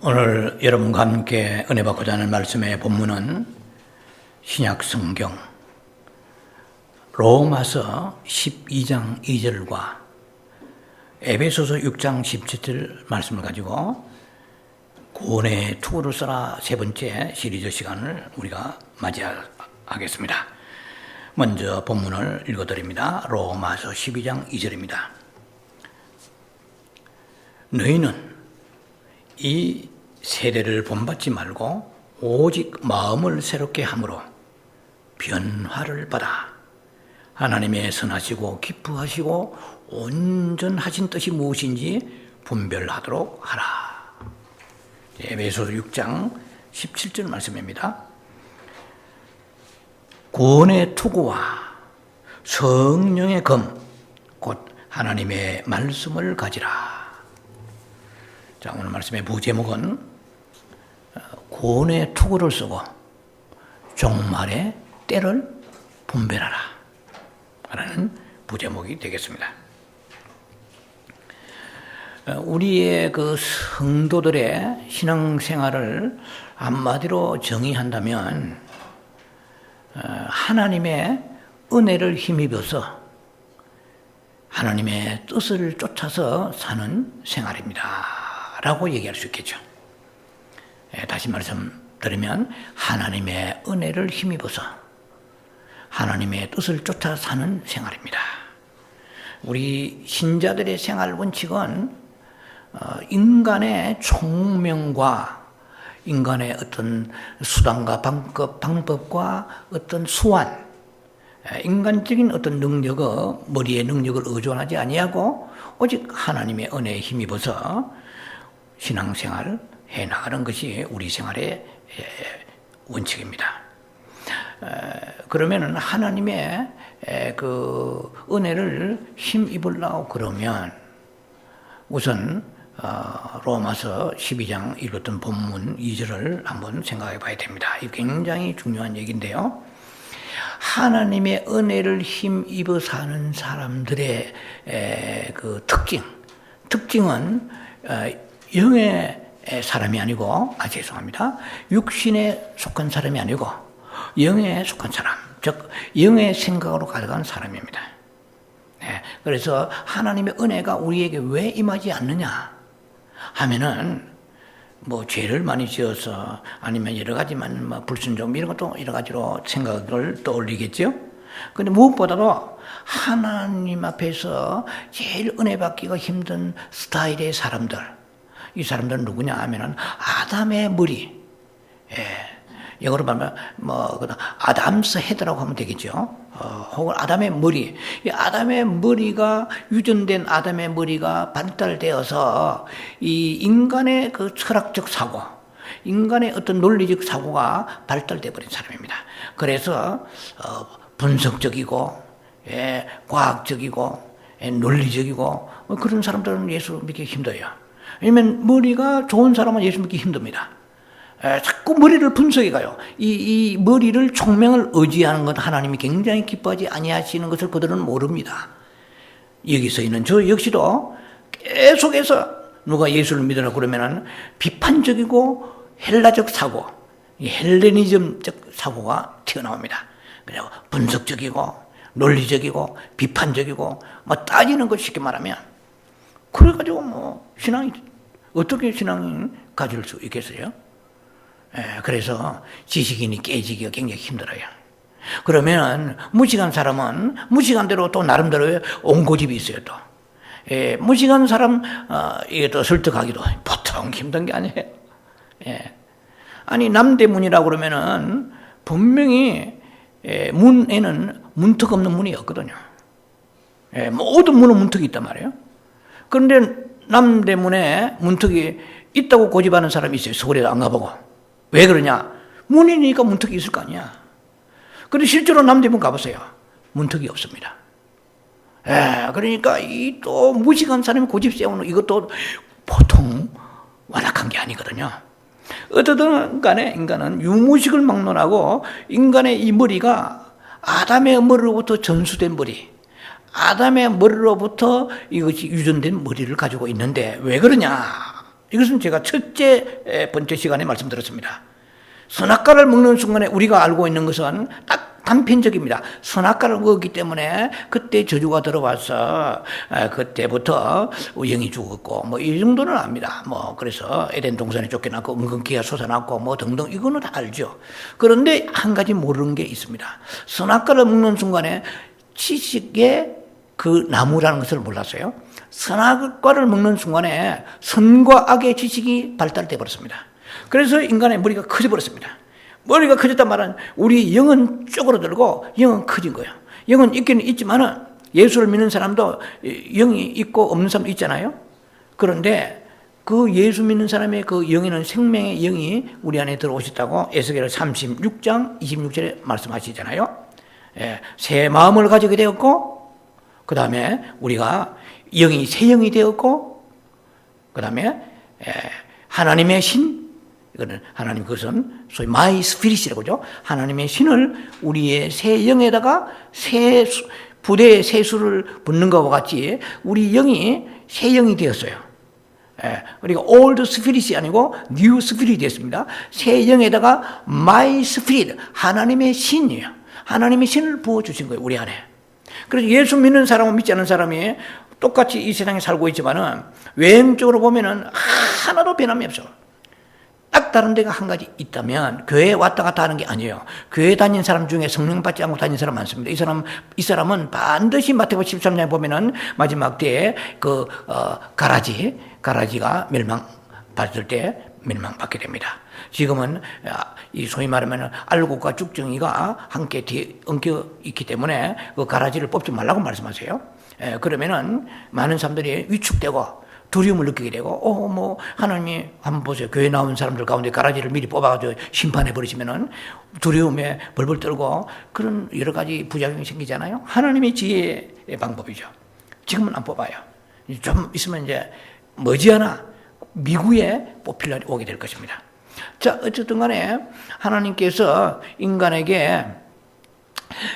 오늘 여러분과 함께 은혜 받고자 하는 말씀의 본문은 신약 성경 로마서 12장 2절과 에베소서 6장 17절 말씀을 가지고 구원의 투구를 써라 세 번째 시리즈 시간을 우리가 맞이하겠습니다. 먼저 본문을 읽어드립니다. 로마서 12장 2절입니다. 너희는 이 세대를 본받지 말고 오직 마음을 새롭게 함으로 변화를 받아 하나님의 선하시고 기뻐하시고 온전하신 뜻이 무엇인지 분별하도록 하라. 에베소서 6장 17절 말씀입니다. 구원의 투구와 성령의 검, 곧 하나님의 말씀을 가지라. 자, 오늘 말씀의 부제목은 구원의 투구를 쓰고 종말의 때를 분별하라 라는 부제목이 되겠습니다. 우리의 그 성도들의 신앙생활을 한마디로 정의한다면 하나님의 은혜를 힘입어서 하나님의 뜻을 쫓아서 사는 생활입니다 라고 얘기할 수 있겠죠. 다시 말씀드리면 하나님의 은혜를 힘입어서 하나님의 뜻을 쫓아 사는 생활입니다. 우리 신자들의 생활 원칙은 인간의 총명과 인간의 어떤 수단과 방법과 어떤 수완, 인간적인 어떤 능력의 머리의 능력을 의존하지 아니하고 오직 하나님의 은혜에 힘입어서 신앙생활을 해나가는 것이 우리 생활의 원칙입니다. 그러면 하나님의 그 은혜를 힘입으려고 그러면 우선 로마서 12장 읽었던 본문 2절을 한번 생각해 봐야 됩니다. 이게 굉장히 중요한 얘기인데요. 하나님의 은혜를 힘입어 사는 사람들의 그 특징은 영의 사람이 아니고, 죄송합니다. 육신에 속한 사람이 아니고 영에 속한 사람, 즉 영의 생각으로 가져간 사람입니다. 그래서 하나님의 은혜가 우리에게 왜 임하지 않느냐 하면은 뭐 죄를 많이 지어서 아니면 여러 가지만 뭐 불순종 이런 것도 여러 가지로 생각을 떠올리겠죠. 근데 무엇보다도 하나님 앞에서 제일 은혜 받기가 힘든 스타일의 사람들, 이 사람들은 누구냐 하면은 아담의 머리, 영어로 말하면 아담스 헤드라고 하면 되겠죠. 혹은 아담의 머리, 이 아담의 머리가 유전된 아담의 머리가 발달되어서 이 인간의 그 철학적 사고, 인간의 어떤 논리적 사고가 발달돼 버린 사람입니다. 그래서 분석적이고, 과학적이고, 논리적이고 그런 사람들은 예수 믿기 힘들어요. 왜냐면 머리가 좋은 사람은 예수 믿기 힘듭니다. 자꾸 머리를 분석해 가요. 이 머리를 총명을 의지하는 것 하나님이 굉장히 기뻐하지 아니하시는 것을 그들은 모릅니다. 여기서 있는 저 역시도 계속해서 누가 예수를 믿으라고 그러면은 비판적이고 헬라적 사고, 헬레니즘적 사고가 튀어나옵니다. 그리고 분석적이고 논리적이고 비판적이고 따지는 것 쉽게 말하면, 그래가지고 신앙이 어떻게 신앙이 가질 수 있겠어요? 그래서 지식인이 깨지기가 굉장히 힘들어요. 그러면 무식한 사람은 무식한 대로 또 나름대로의 옹고집이 있어요. 또 무식한 사람 이게 또 설득하기도 보통 힘든 게 아니에요. 아니 남대문이라고 그러면은 분명히 문에는 문턱 없는 문이 없거든요. 모든 문은 문턱이 있단 말이에요. 그런데 남대문에 문턱이 있다고 고집하는 사람이 있어요. 서울에도 안 가보고. 왜 그러냐? 문이니까 문턱이 있을 거 아니야. 그런데 실제로 남대문 가보세요. 문턱이 없습니다. 그러니까 이 또 무식한 사람이 고집 세우는 이것도 보통 완악한 게 아니거든요. 어떻든 간에 인간은 유무식을 막론하고 인간의 이 머리가 아담의 머리로부터 전수된 머리, 아담의 머리로부터 이것이 유전된 머리를 가지고 있는데 왜 그러냐? 이것은 제가 첫째 번째 시간에 말씀드렸습니다. 선악과를 먹는 순간에 우리가 알고 있는 것은 딱 단편적입니다. 선악과를 먹었기 때문에 그때 저주가 들어와서 그때부터 영이 죽었고 뭐 이 정도는 압니다. 뭐 그래서 에덴 동산에 쫓겨났고 은근기가 솟아났고 뭐 등등 이거는 다 알죠. 그런데 한 가지 모르는 게 있습니다. 선악과를 먹는 순간에 지식의 그 나무라는 것을 몰랐어요. 선악과를 먹는 순간에 선과 악의 지식이 발달돼 버렸습니다. 그래서 인간의 머리가 커져 버렸습니다. 머리가 커졌단 말은 우리 영은 쪼그라들고 영은 커진 거예요. 영은 있기는 있지만은 예수를 믿는 사람도 영이 있고 없는 사람도 있잖아요. 그런데 그 예수 믿는 사람의 그 영에는 생명의 영이 우리 안에 들어오셨다고 에스겔 36장 26절에 말씀하시잖아요. 새 마음을 가지게 되었고 그 다음에 우리가 영이 새 영이 되었고 그 다음에 하나님의 신, 이거는 하나님 그것은 소위 마이 스피릿이라고 하죠. 하나님의 신을 우리의 새 영에다가 새 부대에 새 수를 붓는 것과 같이 우리 영이 새 영이 되었어요. 우리가 old spirit이 아니고 new spirit이 됐습니다. 새 영에다가 my spirit, 하나님의 신이에요. 하나님의 신을 부어주신 거예요, 우리 안에. 그래서 예수 믿는 사람과 믿지 않는 사람이 똑같이 이 세상에 살고 있지만은 외형적으로 보면은 하나도 변함이 없어. 딱 다른 데가 한 가지 있다면 교회에 왔다 갔다 하는 게 아니에요. 교회 다닌 사람 중에 성령 받지 않고 다닌 사람 많습니다. 이 사람은 반드시 마태복음 13장에 보면은 마지막 때에 그 가라지가 멸망받을 때 멸망받게 됩니다. 지금은 이 소위 말하면 알곡과 쭉정이가 함께 엉켜 있기 때문에 그 가라지를 뽑지 말라고 말씀하세요. 그러면은 많은 사람들이 위축되고 두려움을 느끼게 되고, 뭐, 하나님이 한번 보세요. 교회 나온 사람들 가운데 가라지를 미리 뽑아가지고 심판해버리시면은 두려움에 벌벌 떨고 그런 여러 가지 부작용이 생기잖아요. 하나님의 지혜의 방법이죠. 지금은 안 뽑아요. 좀 있으면 이제 머지않아 미국에 뽑힐 날이 오게 될 것입니다. 자, 어쨌든 간에 하나님께서 인간에게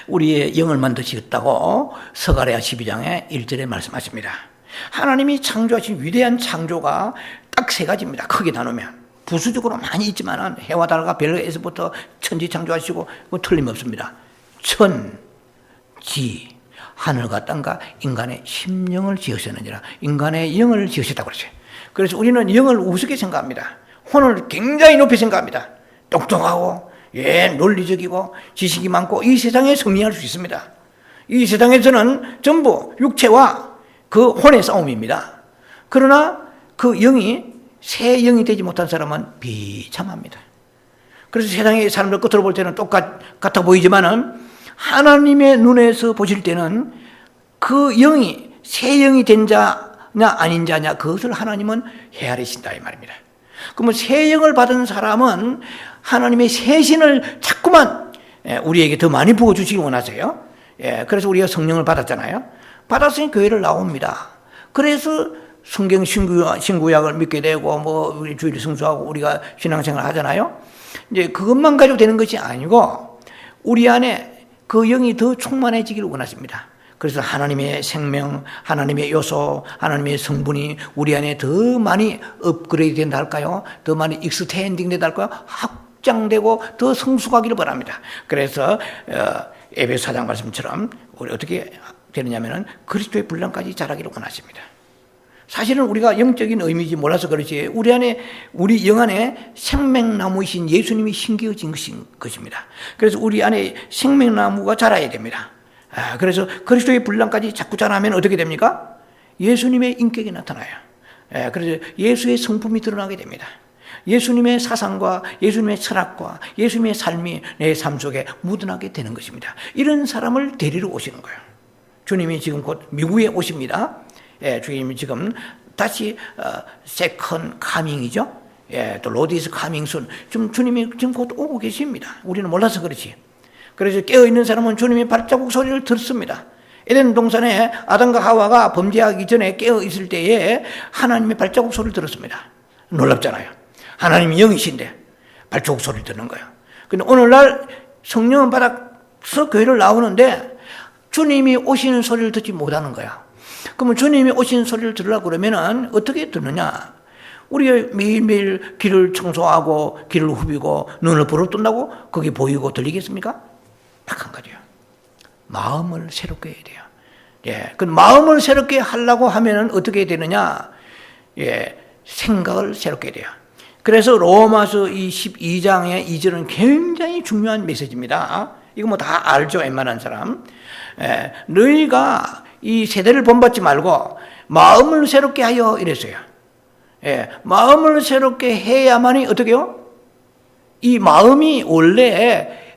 우리의 영을 만드셨다고 스가랴 12장의 1절에 말씀하십니다. 하나님이 창조하신 위대한 창조가 딱 세 가지입니다. 크게 나누면 부수적으로 많이 있지만 해와 달과 별에서부터 천지 창조하시고 뭐 틀림없습니다. 천, 지, 하늘과 땅과 인간의 심령을 지으셨느니라. 인간의 영을 지으셨다고 그러죠. 그래서 우리는 영을 우습게 생각합니다. 혼을 굉장히 높이 생각합니다. 똑똑하고 논리적이고 지식이 많고 이 세상에 승리할 수 있습니다. 이 세상에서는 전부 육체와 그 혼의 싸움입니다. 그러나 그 영이 새 영이 되지 못한 사람은 비참합니다. 그래서 세상의 사람들 끝으로 볼 때는 똑같아 보이지만은 하나님의 눈에서 보실 때는 그 영이 새 영이 된 자냐 아닌 자냐 그것을 하나님은 헤아리신다 이 말입니다. 그러면 새 영을 받은 사람은 하나님의 새 신을 자꾸만 우리에게 더 많이 부어주시기 원하세요. 그래서 우리가 성령을 받았잖아요. 받았으니 교회를 나옵니다. 그래서 성경 신구약을 믿게 되고 뭐 우리 주일 성수하고 우리가 신앙생활 하잖아요. 이제 그것만 가지고 되는 것이 아니고 우리 안에 그 영이 더 충만해지기를 원하십니다. 그래서 하나님의 생명, 하나님의 요소, 하나님의 성분이 우리 안에 더 많이 업그레이드 된다 할까요? 더 많이 익스텐딩 된다 할까요? 확장되고 더 성숙하기를 바랍니다. 그래서 에베소 4장 말씀처럼 우리 어떻게 되느냐면은 그리스도의 분량까지 자라기를 원하십니다. 사실은 우리가 영적인 의미인지 몰라서 그렇지 우리 안에 우리 영 안에 생명나무이신 예수님이 심겨진 것입니다. 그래서 우리 안에 생명나무가 자라야 됩니다. 그래서 그리스도의 분량까지 자꾸 자라면 어떻게 됩니까? 예수님의 인격이 나타나요. 그래서 예수의 성품이 드러나게 됩니다. 예수님의 사상과 예수님의 철학과 예수님의 삶이 내 삶 속에 묻어나게 되는 것입니다. 이런 사람을 데리러 오시는 거예요. 주님이 지금 곧 미국에 오십니다. 주님이 지금 다시 세컨 카밍이죠. 또 로드 이즈 카밍 순. 지금 주님이 지금 곧 오고 계십니다. 우리는 몰라서 그렇지. 그래서 깨어있는 사람은 주님의 발자국 소리를 듣습니다. 에덴 동산에 아담과 하와가 범죄하기 전에 깨어있을 때에 하나님의 발자국 소리를 들었습니다. 놀랍잖아요. 하나님이 영이신데 발자국 소리를 듣는 거예요. 근데 오늘날 성령은 받아서 교회를 나오는데 주님이 오시는 소리를 듣지 못하는 거야. 그러면 주님이 오시는 소리를 들으려고 그러면은 어떻게 듣느냐? 우리가 매일매일 길을 청소하고 길을 후비고 눈을 부릅뜬다고 그게 보이고 들리겠습니까? 딱 한 가지요. 마음을 새롭게 해야 돼요. 예, 그 마음을 새롭게 하려고 하면은 어떻게 되느냐? 예, 생각을 새롭게 해야 돼요. 그래서 로마서 이 12장의 2절은 굉장히 중요한 메시지입니다. 이거 뭐 다 알죠, 웬만한 사람. 예, 너희가 이 세대를 본받지 말고 마음을 새롭게 하여 이랬어요. 예, 마음을 새롭게 해야만이 어떻게요? 이 마음이 원래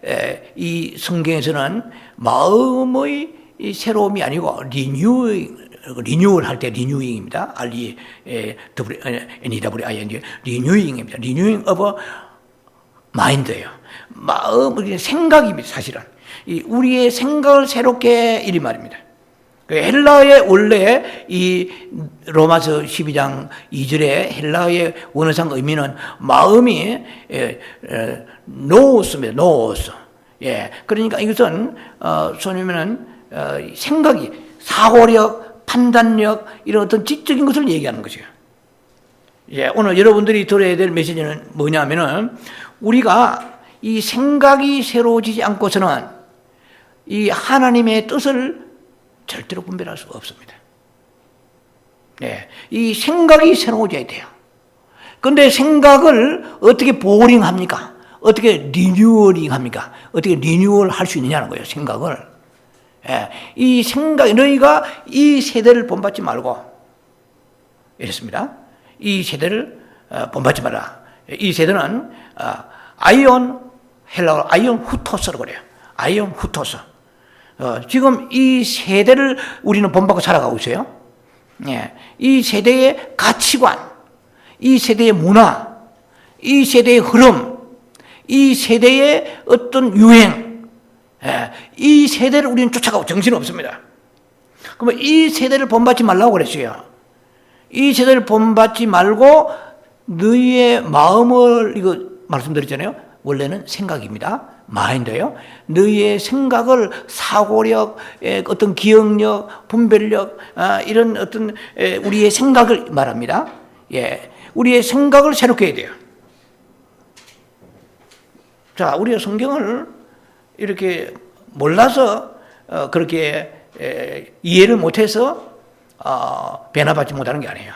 이 성경에서는 마음의 이 새로움이 아니고 리뉴얼 할 때 리뉴잉입니다. NEWING 리뉴잉입니다. 리뉴잉 오브 마인드예요. 마음, 생각입니다. 사실은 우리의 생각을 새롭게 이리 말입니다. 헬라의 원래 이 로마서 12장 2절의 헬라의 원어상 의미는 마음이 노스입니다. 노스. 예, 그러니까 이것은 소위면은 생각이 사고력, 판단력 이런 어떤 지적인 것을 얘기하는 것이에요. 예, 오늘 여러분들이 들어야 될 메시지는 뭐냐면은 우리가 이 생각이 새로워지지 않고서는 이 하나님의 뜻을 절대로 분별할 수가 없습니다. 예, 이 생각이 새로워져야 돼요. 그런데 생각을 어떻게 보링합니까? 어떻게 리뉴얼링 합니까? 어떻게 리뉴얼 할 수 있느냐는 거예요, 생각을. 예, 이 생각, 너희가 이 세대를 본받지 말고, 이랬습니다. 이 세대를 본받지 마라. 이 세대는 헬라어 아이온 후토스라고 그래요. 아이온 후토스. 지금 이 세대를 우리는 본받고 살아가고 있어요. 예, 이 세대의 가치관, 이 세대의 문화, 이 세대의 흐름, 이 세대의 어떤 유행, 예, 이 세대를 우리는 쫓아가고 정신없습니다. 그러면 이 세대를 본받지 말라고 그랬어요. 이 세대를 본받지 말고 너희의 마음을, 이거 말씀드렸잖아요. 원래는 생각입니다. 마인드예요. 너희의 생각을 사고력, 어떤 기억력, 분별력, 이런 어떤 우리의 생각을 말합니다. 예, 우리의 생각을 새롭게 해야 돼요. 자, 우리가 성경을 이렇게 몰라서 그렇게 이해를 못해서 변화받지 못하는 게 아니에요.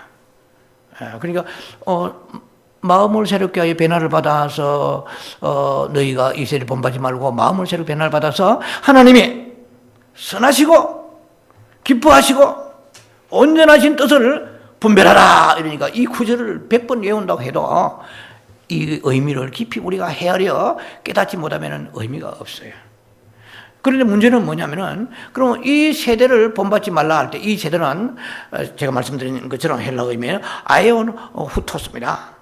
그러니까 마음을 새롭게 하여 변화를 받아서 너희가 이 세대를 본받지 말고 마음을 새롭게 변화를 받아서 하나님이 선하시고 기뻐하시고 온전하신 뜻을 분별하라. 이러니까 이 구절을 100번 외운다고 해도 이 의미를 깊이 우리가 헤아려 깨닫지 못하면 의미가 없어요. 그런데 문제는 뭐냐면은, 그럼 이 세대를 본받지 말라 할 때, 이 세대는 제가 말씀드린 것처럼 헬라 의미는 아에온 후토스입니다.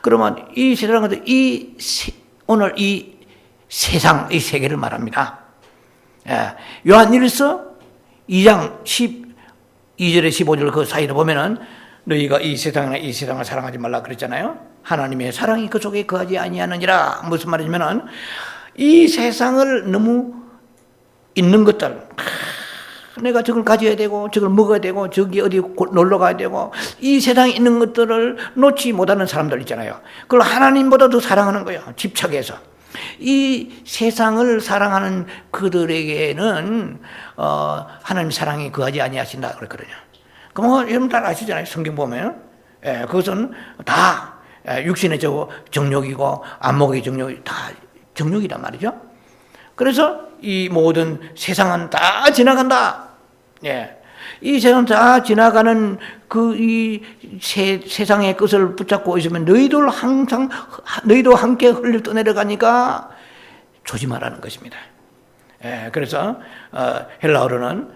그러면 이 세대라는 것은 오늘 이 세상, 이 세계를 말합니다. 요한일서 2장 12절에 15절 그 사이를 보면은 너희가 이 세상을 사랑하지 말라 그랬잖아요. 하나님의 사랑이 그 속에 거하지 아니하느니라. 무슨 말이냐면은 이 세상을 너무 있는 것들, 내가 저걸 가져야 되고 저걸 먹어야 되고 저기 어디 놀러 가야 되고 이 세상에 있는 것들을 놓지 못하는 사람들 있잖아요. 그걸 하나님보다 더 사랑하는 거예요. 집착해서. 이 세상을 사랑하는 그들에게는 하나님 사랑이 거하지 아니하신다 그랬거든요. 그럼 여러분 다 아시잖아요. 성경 보면 그것은 다 육신의 정욕이고 안목의 정욕이 다 정욕이란 말이죠. 그래서 이 모든 세상은 다 지나간다. 예. 이 세상 다 지나가는 이 세상의 끝을 붙잡고 있으면 너희도 함께 흘려 떠내려가니까 조심하라는 것입니다. 예. 그래서 헬라어로는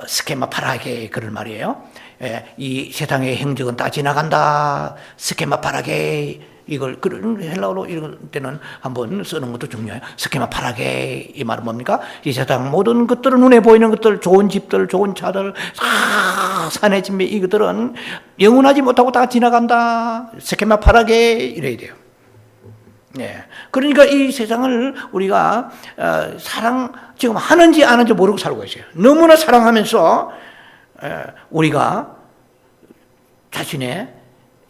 스케마 파라게 그런 말이에요. 예. 이 세상의 행적은 다 지나간다. 스케마 파라게. 이걸 그런 헬라어로 이럴 때는 한번 쓰는 것도 중요해요. 스케마 파라게 이 말은 뭡니까? 이 세상 모든 것들은 눈에 보이는 것들, 좋은 집들, 좋은 차들, 산의 진미 이것들은 영원하지 못하고 다 지나간다. 스케마 파라게 이래야 돼요. 네. 그러니까 이 세상을 우리가 지금 하는지 안 하는지 모르고 살고 있어요. 너무나 사랑하면서 우리가 자신의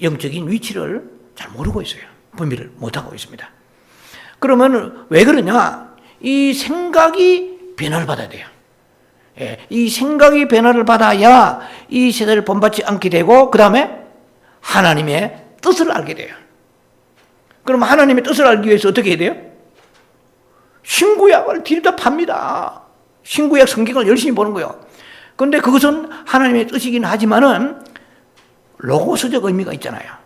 영적인 위치를 잘 모르고 있어요. 분별을 못하고 있습니다. 그러면 왜 그러냐? 이 생각이 변화를 받아야 돼요. 이 생각이 변화를 받아야 이 세대를 본받지 않게 되고 그 다음에 하나님의 뜻을 알게 돼요. 그럼 하나님의 뜻을 알기 위해서 어떻게 해야 돼요? 신구약을 뒤집어 팝니다. 신구약 성경을 열심히 보는 거예요. 그런데 그것은 하나님의 뜻이긴 하지만은 로고스적 의미가 있잖아요.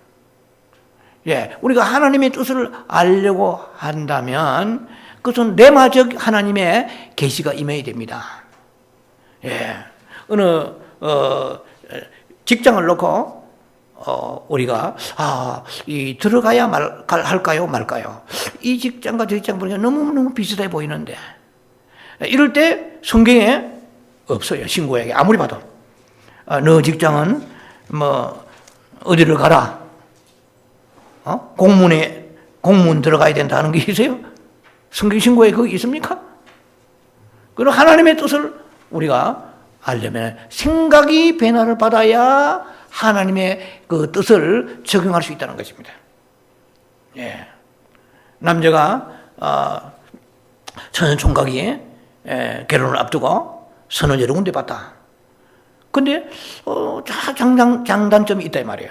우리가 하나님의 뜻을 알려고 한다면 그것은 레마적 하나님의 계시가 임해야 됩니다. 어느 직장을 놓고 우리가 들어가야 할까요 말까요? 이 직장과 저 직장 보니까 너무너무 비슷해 보이는데 이럴 때 성경에 없어요. 신구약에 아무리 봐도 너 직장은 뭐 어디를 가라, 공문 들어가야 된다는 게 있어요? 성경 신구약에 그거 있습니까? 그리고 하나님의 뜻을 우리가 알려면 생각이 변화를 받아야 하나님의 그 뜻을 적용할 수 있다는 것입니다. 남자가 천연 총각이 결혼을 앞두고 선을 여러 군데 봤다. 근데 장단점이 있다 이 말이에요.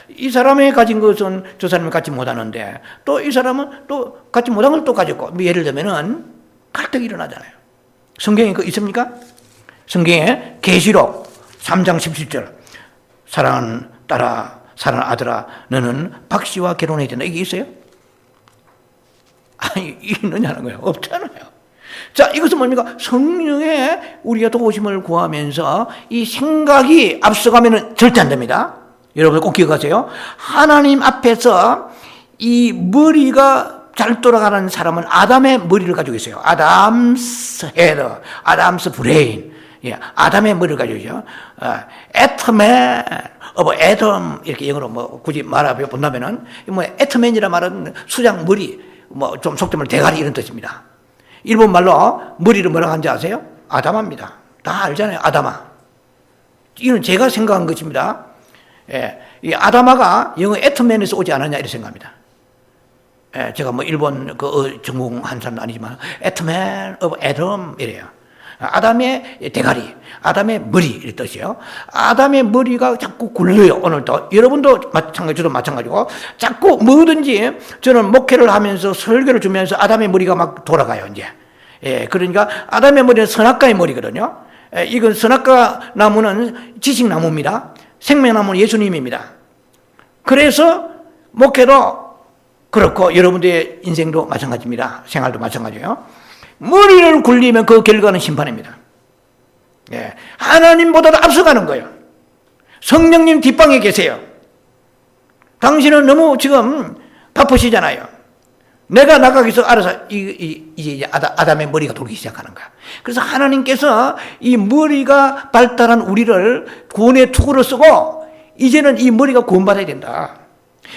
이 사람이 가진 것은 저 사람이 갖지 못하는데 또 이 사람은 또 갖지 못한 걸 또 가졌고, 예를 들면은 갈등이 일어나잖아요. 성경에 그거 있습니까? 성경에 계시록 3장 17절 사랑하는 딸아, 사랑하는 아들아, 너는 박씨와 결혼해야 된다. 이게 있어요? 아니, 있느냐는 거예요. 없잖아요. 자, 이것은 뭡니까? 성령의 우리가 도우심을 구하면서 이 생각이 앞서가면 절대 안 됩니다. 여러분 꼭 기억하세요. 하나님 앞에서 이 머리가 잘 돌아가는 사람은 아담의 머리를 가지고 있어요. 아담스 헤더, 아담스 브레인. 아담의 머리를 가지고 있죠. 애터맨, 애덤, 이렇게 영어로 뭐 굳이 말해 본다면은, 애터맨이라 말은 수장 머리, 좀 속된 말로 대가리 이런 뜻입니다. 일본 말로 머리를 뭐라고 하는지 아세요? 아담아입니다. 다 알잖아요. 아담아. 이건 제가 생각한 것입니다. 이 아담아가 영어 애터맨에서 오지 않았냐 이렇게 생각합니다. 제가 뭐 일본 전공한 사람도 아니지만 애터맨 오브 애덤 이래요. 아담의 대가리, 아담의 머리 이런 뜻이에요. 아담의 머리가 자꾸 굴려요. 오늘도 여러분도 마찬가지, 저도 마찬가지고 자꾸 뭐든지 저는 목회를 하면서 설교를 주면서 아담의 머리가 막 돌아가요 이제. 그러니까 아담의 머리는 선악과의 머리거든요. 이건 선악과 나무는 지식나무입니다. 생명나무는 예수님입니다. 그래서 목회도 그렇고 여러분들의 인생도 마찬가지입니다. 생활도 마찬가지예요. 머리를 굴리면 그 결과는 심판입니다. 하나님보다도 앞서가는 거예요. 성령님 뒷방에 계세요. 당신은 너무 지금 바쁘시잖아요. 내가 나가기 위해서 알아서 이제 아담의 머리가 돌기 시작하는 거야. 그래서 하나님께서 이 머리가 발달한 우리를 구원의 투구로 쓰고 이제는 이 머리가 구원받아야 된다.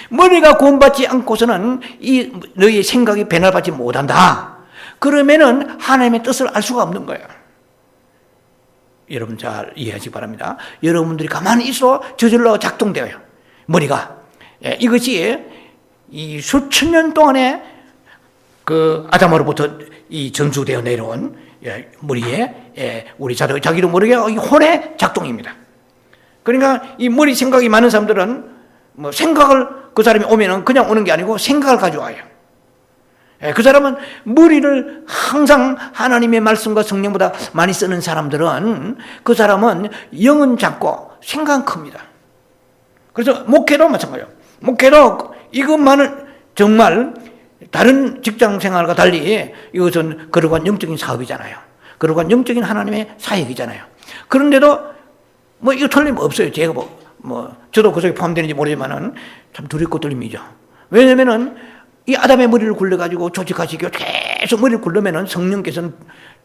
머리가 구원받지 않고서는 이 너희의 생각이 변화를 받지 못한다. 그러면은 하나님의 뜻을 알 수가 없는 거예요. 여러분 잘 이해하시기 바랍니다. 여러분들이 가만히 있어 저절로 작동되어요. 머리가. 이것이 이 수천 년 동안에 그 아담으로부터 이 전수되어 내려온 머리에 우리 자기도 모르게 혼의 작동입니다. 그러니까 이 머리 생각이 많은 사람들은 뭐 생각을 그 사람이 오면은 그냥 오는 게 아니고 생각을 가져와요. 그 사람은 머리를 항상 하나님의 말씀과 성령보다 많이 쓰는 사람들은 그 사람은 영은 작고 생각은 큽니다. 그래서 목회도 마찬가지예요. 목회도 이것만은 정말 다른 직장 생활과 달리 이것은 거룩한 영적인 사업이잖아요. 거룩한 영적인 하나님의 사역이잖아요. 그런데도 뭐 이거 틀림없어요. 제가 저도 그 속에 포함되는지 모르지만은 참 두렵고 떨림이죠. 왜냐면은 이 아담의 머리를 굴려가지고 조직하시고 계속 머리를 굴르면은 성령께서는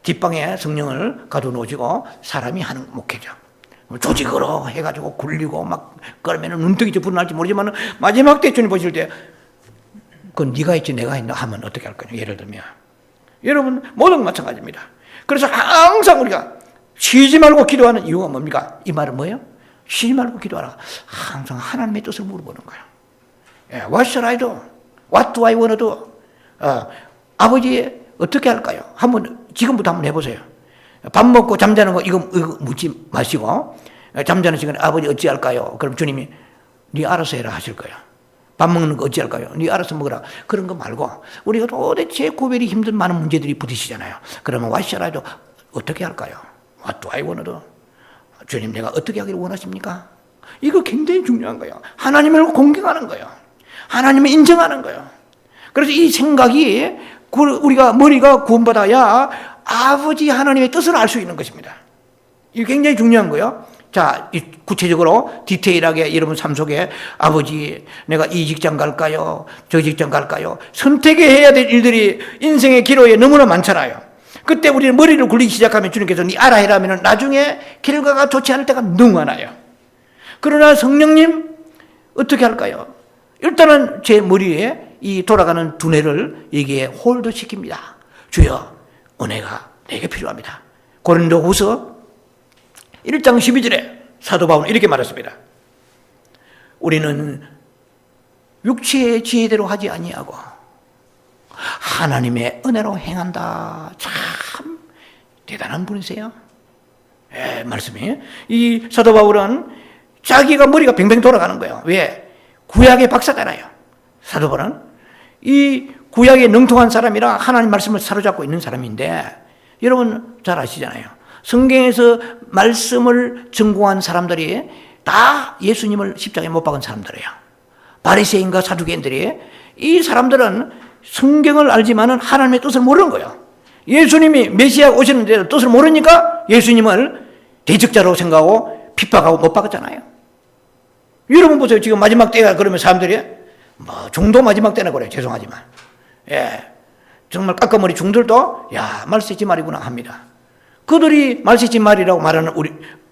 뒷방에 성령을 가둬놓으시고 사람이 하는 목회죠. 조직으로 해가지고 굴리고 막 그러면은 눈뜨기 불어날지 모르지만은 마지막 때 주님 보실 때 그건 네가 했지 내가 했나 하면 어떻게 할 거냐. 예를 들면 여러분 모든 마찬가지입니다. 그래서 항상 우리가 쉬지 말고 기도하는 이유가 뭡니까? 이 말은 뭐예요? 쉬지 말고 기도하라. 항상 하나님의 뜻을 물어보는 거예요. 예, what shall I do? What do I want to do? 아버지 어떻게 할까요? 지금부터 한번 해보세요. 밥 먹고 잠자는 거 이거 묻지 마시고, 잠자는 시간에 아버지 어찌 할까요? 그럼 주님이 네 알아서 해라 하실 거예요. 밥 먹는 거 어찌 할까요? 네 알아서 먹으라. 그런 거 말고, 우리가 도대체 구별이 힘든 많은 문제들이 부딪히잖아요. 그러면 what shall I do? 어떻게 할까요? What do I want to do? 주님, 내가 어떻게 하기를 원하십니까? 이거 굉장히 중요한 거예요. 하나님을 공경하는 거예요. 하나님을 인정하는 거예요. 그래서 이 생각이, 우리가 머리가 구원받아야 아버지 하나님의 뜻을 알 수 있는 것입니다. 이게 굉장히 중요한 거예요. 자, 구체적으로 디테일하게 여러분 삶 속에 아버지, 내가 이 직장 갈까요? 저 직장 갈까요? 선택해야 될 일들이 인생의 기로에 너무나 많잖아요. 그때 우리는 머리를 굴리기 시작하면 주님께서 네 알아 해라 하면 나중에 결과가 좋지 않을 때가 너무 많아요. 그러나 성령님 어떻게 할까요? 일단은 제 머리에 이 돌아가는 두뇌를 여기에 홀드시킵니다. 주여, 은혜가 내게 필요합니다. 고린도후서 1장 12절에 사도 바울은 이렇게 말했습니다. 우리는 육체의 지혜대로 하지 아니하고 하나님의 은혜로 행한다. 참 대단한 분이세요. 예, 말씀이. 이 사도 바울은 자기가 머리가 뱅뱅 돌아가는 거예요. 왜? 구약의 박사잖아요. 사도 바울은 이 구약에 능통한 사람이라 하나님 말씀을 사로잡고 있는 사람인데, 여러분 잘 아시잖아요. 성경에서 말씀을 전공한 사람들이 다 예수님을 십자가에 못 박은 사람들이에요. 바리새인과 사두개인들이, 이 사람들은 성경을 알지만은 하나님의 뜻을 모르는 거예요. 예수님이 메시아 오셨는데 뜻을 모르니까 예수님을 대적자로 생각하고 핍박하고 못 박았잖아요. 여러분 보세요. 지금 마지막 때가 그러면 사람들이 중도 마지막 때나 그래요. 죄송하지만. 예. 정말 깎아머리 중들도 말세지 말이구나 합니다. 그들이 말세지 말이라고 말하는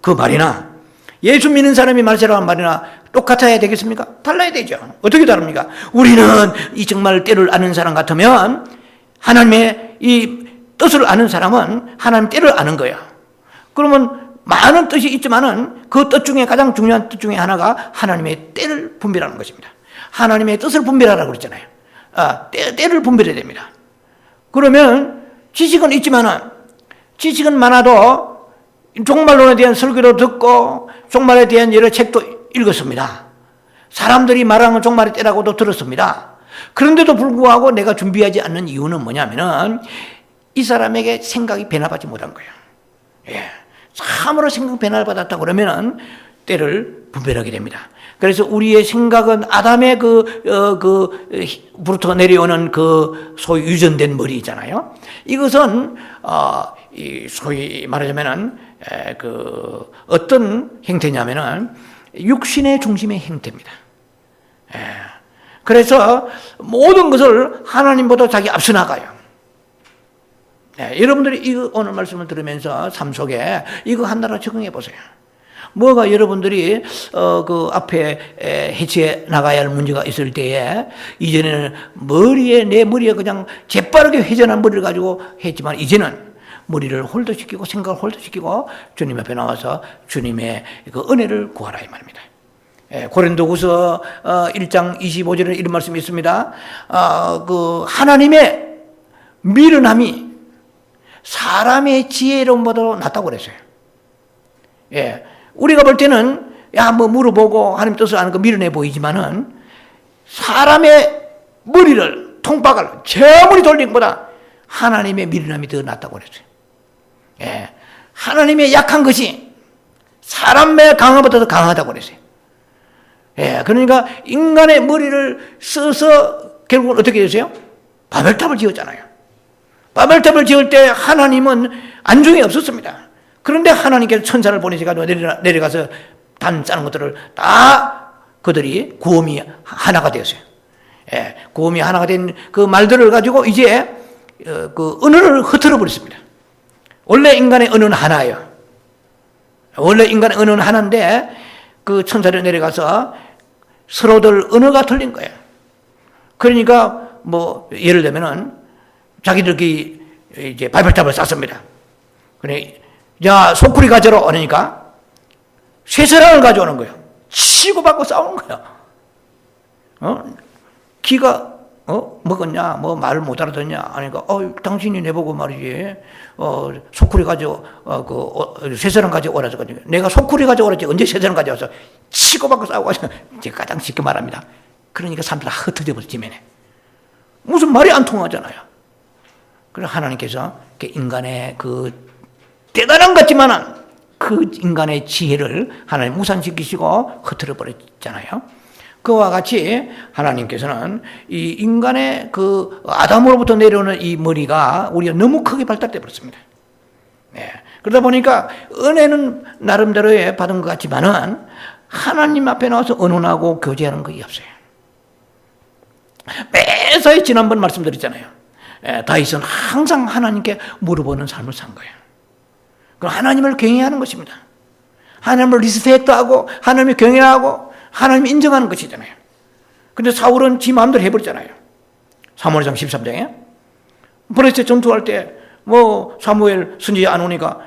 그 말이나 예수 믿는 사람이 말세라는 말이나 똑같아야 되겠습니까? 달라야 되죠. 어떻게 다릅니까? 우리는 이 정말 때를 아는 사람 같으면, 하나님의 이 뜻을 아는 사람은 하나님 때를 아는 거야. 그러면 많은 뜻이 있지만은 그 뜻 중에 가장 중요한 뜻 중에 하나가 하나님의 때를 분별하는 것입니다. 하나님의 뜻을 분별하라고 그랬잖아요. 때를 분별해야 됩니다. 그러면 지식은 있지만은, 지식은 많아도 종말론에 대한 설교도 듣고 종말에 대한 여러 책도 읽었습니다. 사람들이 말하는 종말의 때라고도 들었습니다. 그런데도 불구하고 내가 준비하지 않는 이유는 뭐냐면은 이 사람에게 생각이 변화받지 못한 거예요. 예. 참으로 생각 변화를 받았다 그러면은 때를 분별하게 됩니다. 그래서 우리의 생각은 아담의 부르터 내려오는 그 소위 유전된 머리 있잖아요. 이것은 소위 말하자면은 어떤 형태냐면은 육신의 중심의 형태입니다. 그래서 모든 것을 하나님보다 자기 앞서 나가요. 여러분들이 이거 오늘 말씀을 들으면서 삶 속에 이거 하나로 적용해 보세요. 뭐가 여러분들이 그 앞에 해치해 나가야 할 문제가 있을 때에, 이전에는 내 머리에 그냥 재빠르게 회전한 머리를 가지고 했지만 이제는 머리를 홀드시키고 생각을 홀드시키고 주님 앞에 나와서 주님의 그 은혜를 구하라 이 말입니다. 고린도후서 1장 25절에 이런 말씀이 있습니다. 그 하나님의 미련함이 사람의 지혜로움보다 낫다고 그랬어요. 예. 우리가 볼 때는 물어보고 하나님 뜻을 아는 거 미련해 보이지만은 사람의 머리를 통박을 저물이 돌린 것보다 하나님의 미련함이 더 낫다고 그랬어요. 예. 하나님의 약한 것이 사람의 강함보다 더 강하다고 그랬어요. 예. 그러니까 인간의 머리를 써서 결국은 어떻게 됐어요? 바벨탑을 지었잖아요. 바벨탑을 지을 때 하나님은 안중에 없었습니다. 그런데 하나님께서 천사를 보내셔가지고 내려가서 단 짜는 것들을 다 그들이 구음이 하나가 되었어요. 예, 구음이 하나가 된 그 말들을 가지고 이제 그 언어를 흐트러 버렸습니다. 원래 인간의 언어는 하나예요. 원래 인간의 언어는 하나인데 그 천사를 내려가서 서로들 언어가 틀린 거예요. 그러니까 예를 들면은 자기들끼리 이제 바벨탑을 쌌습니다. 그래, 야, 소쿠리 가져라. 그러니까 쇠사랑을 가져오는 거예요. 치고받고 싸우는 거예요. 기가 먹었냐, 뭐 말을 못 알아듣냐 하니까 당신이 내보고 말이지 소쿠리 가져 쇠사랑 가져오라서 내가 소쿠리 가져오라지 언제 쇠사랑 가져와서 치고받고 싸우고 제가 가장 쉽게 말합니다. 그러니까 사람들 다 흩어져 버려 지면에 무슨 말이 안 통하잖아요. 그래서 하나님께서 인간의 그 대단한 것 같지만은 그 인간의 지혜를 하나님 무산시키시고 흩어져 버렸잖아요. 그와 같이 하나님께서는 이 인간의 그 아담으로부터 내려오는 이 머리가 우리가 너무 크게 발달돼 버렸습니다. 네. 그러다 보니까 은혜는 나름대로의 받은 것 같지만은 하나님 앞에 나와서 언론하고 교제하는 것이 없어요. 매사에 지난번 말씀드렸잖아요. 다윗은 항상 하나님께 물어보는 삶을 산 거예요. 그럼 하나님을 경외하는 것입니다. 하나님을 리스펙트하고 하나님을 경외하고 하나님을 인정하는 것이잖아요. 근데 사울은 지 마음대로 해버렸잖아요. 사무엘상 13장에 블레셋 전투할 때 사무엘 선지자 안 오니까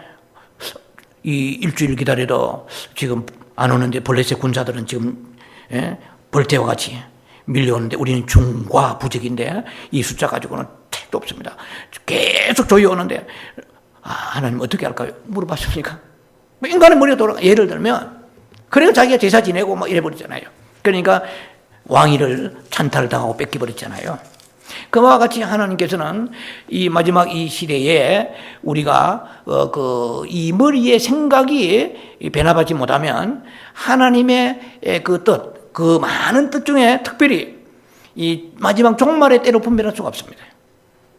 이 일주일 기다려도 지금 안 오는데 블레셋 군사들은 지금 벌떼와 같이 밀려오는데 우리는 중과 부적인데 이 숫자 가지고는 택도 없습니다. 계속 조여오는데 하나님 어떻게 할까요? 물어봤습니까? 인간의 머리가 돌아가. 예를 들면 그래서 자기가 제사 지내고 막 이래버렸잖아요. 그러니까 왕위를 찬탈당하고 뺏겨버렸잖아요. 그와 같이 하나님께서는 이 마지막 이 시대에 우리가 이 머리의 생각이 변화받지 못하면 하나님의 그 뜻, 그 많은 뜻 중에 특별히 이 마지막 종말의 때로 분별할 수가 없습니다.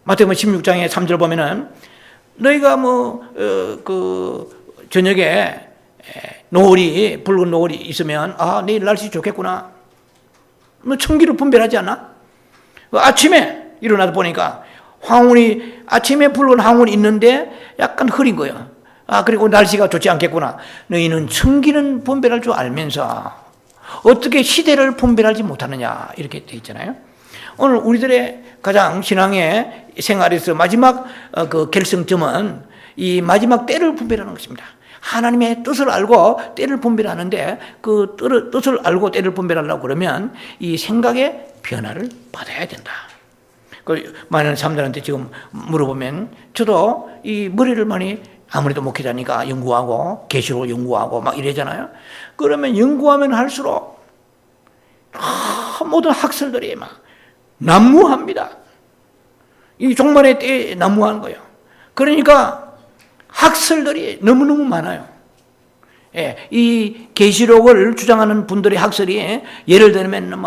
마태복음 16장의 3절 보면은 너희가 저녁에 노을이 붉은 노을이 있으면 내일 날씨 좋겠구나. 천기를 분별하지 않나? 아침에 일어나서 보니까 황혼이 아침에 붉은 황혼이 있는데 약간 흐린 거예요. 그리고 날씨가 좋지 않겠구나. 너희는 천기는 분별할 줄 알면서 어떻게 시대를 분별하지 못하느냐 이렇게 돼 있잖아요. 오늘 우리들의 가장 신앙의 생활에서 마지막 그 결승점은 이 마지막 때를 분별하는 것입니다. 하나님의 뜻을 알고 때를 분별하는데 그 뜻을 알고 때를 분별하려고 그러면 이 생각의 변화를 받아야 된다. 많은 사람들한테 지금 물어보면 저도 이 머리를 많이 아무래도 목회자니까 연구하고 계시록 연구하고 막 이러잖아요. 그러면 연구하면 할수록 모든 학설들이 막 난무합니다. 이 종말의 때에 난무하는 거예요. 그러니까 학설들이 너무너무 많아요. 이 계시록을 주장하는 분들의 학설이 예를 들면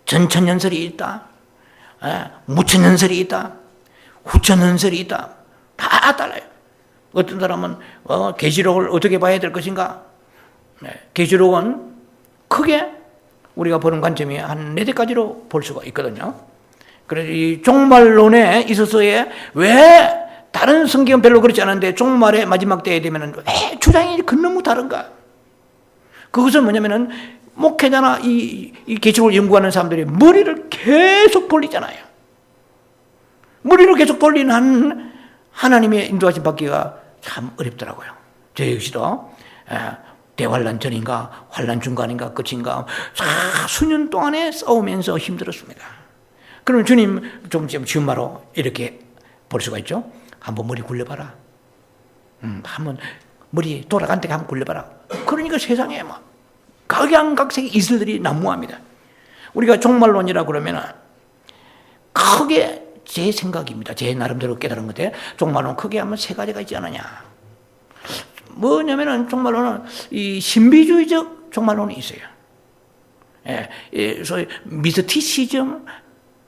전천연설이 있다, 무천연설이 있다, 후천연설이 있다. 다 달라요. 어떤 사람은 계시록을 어떻게 봐야 될 것인가? 계시록은 크게 우리가 보는 관점이 한 4가지로 볼 수가 있거든요. 그래서 이 종말론에 있어서의 왜 다른 성경은 별로 그렇지 않은데 종말의 마지막 때에 되면 왜 주장이 너무 다른가? 그것은 뭐냐면은 목회자나 이 계시록을 연구하는 사람들이 머리를 계속 돌리잖아요. 머리를 계속 돌리는 한 하나님의 인도하심 받기가 참 어렵더라고요. 저 역시도 대환란 전인가 환란 중간인가 끝인가 수년 동안에 싸우면서 힘들었습니다. 그럼 주님 좀 쉬운 말로 이렇게 볼 수가 있죠. 한번 머리 굴려봐라. 한번 머리 돌아간 데 한번 굴려봐라. 그러니까 세상에 막 각양각색의 이슬들이 난무합니다. 우리가 종말론이라 그러면 크게 제 생각입니다. 제 나름대로 깨달은 건데 종말론 크게 하면 3가지가 있지 않느냐. 뭐냐면은 종말론은 이 신비주의적 종말론이 있어요. 소위 미스티시즘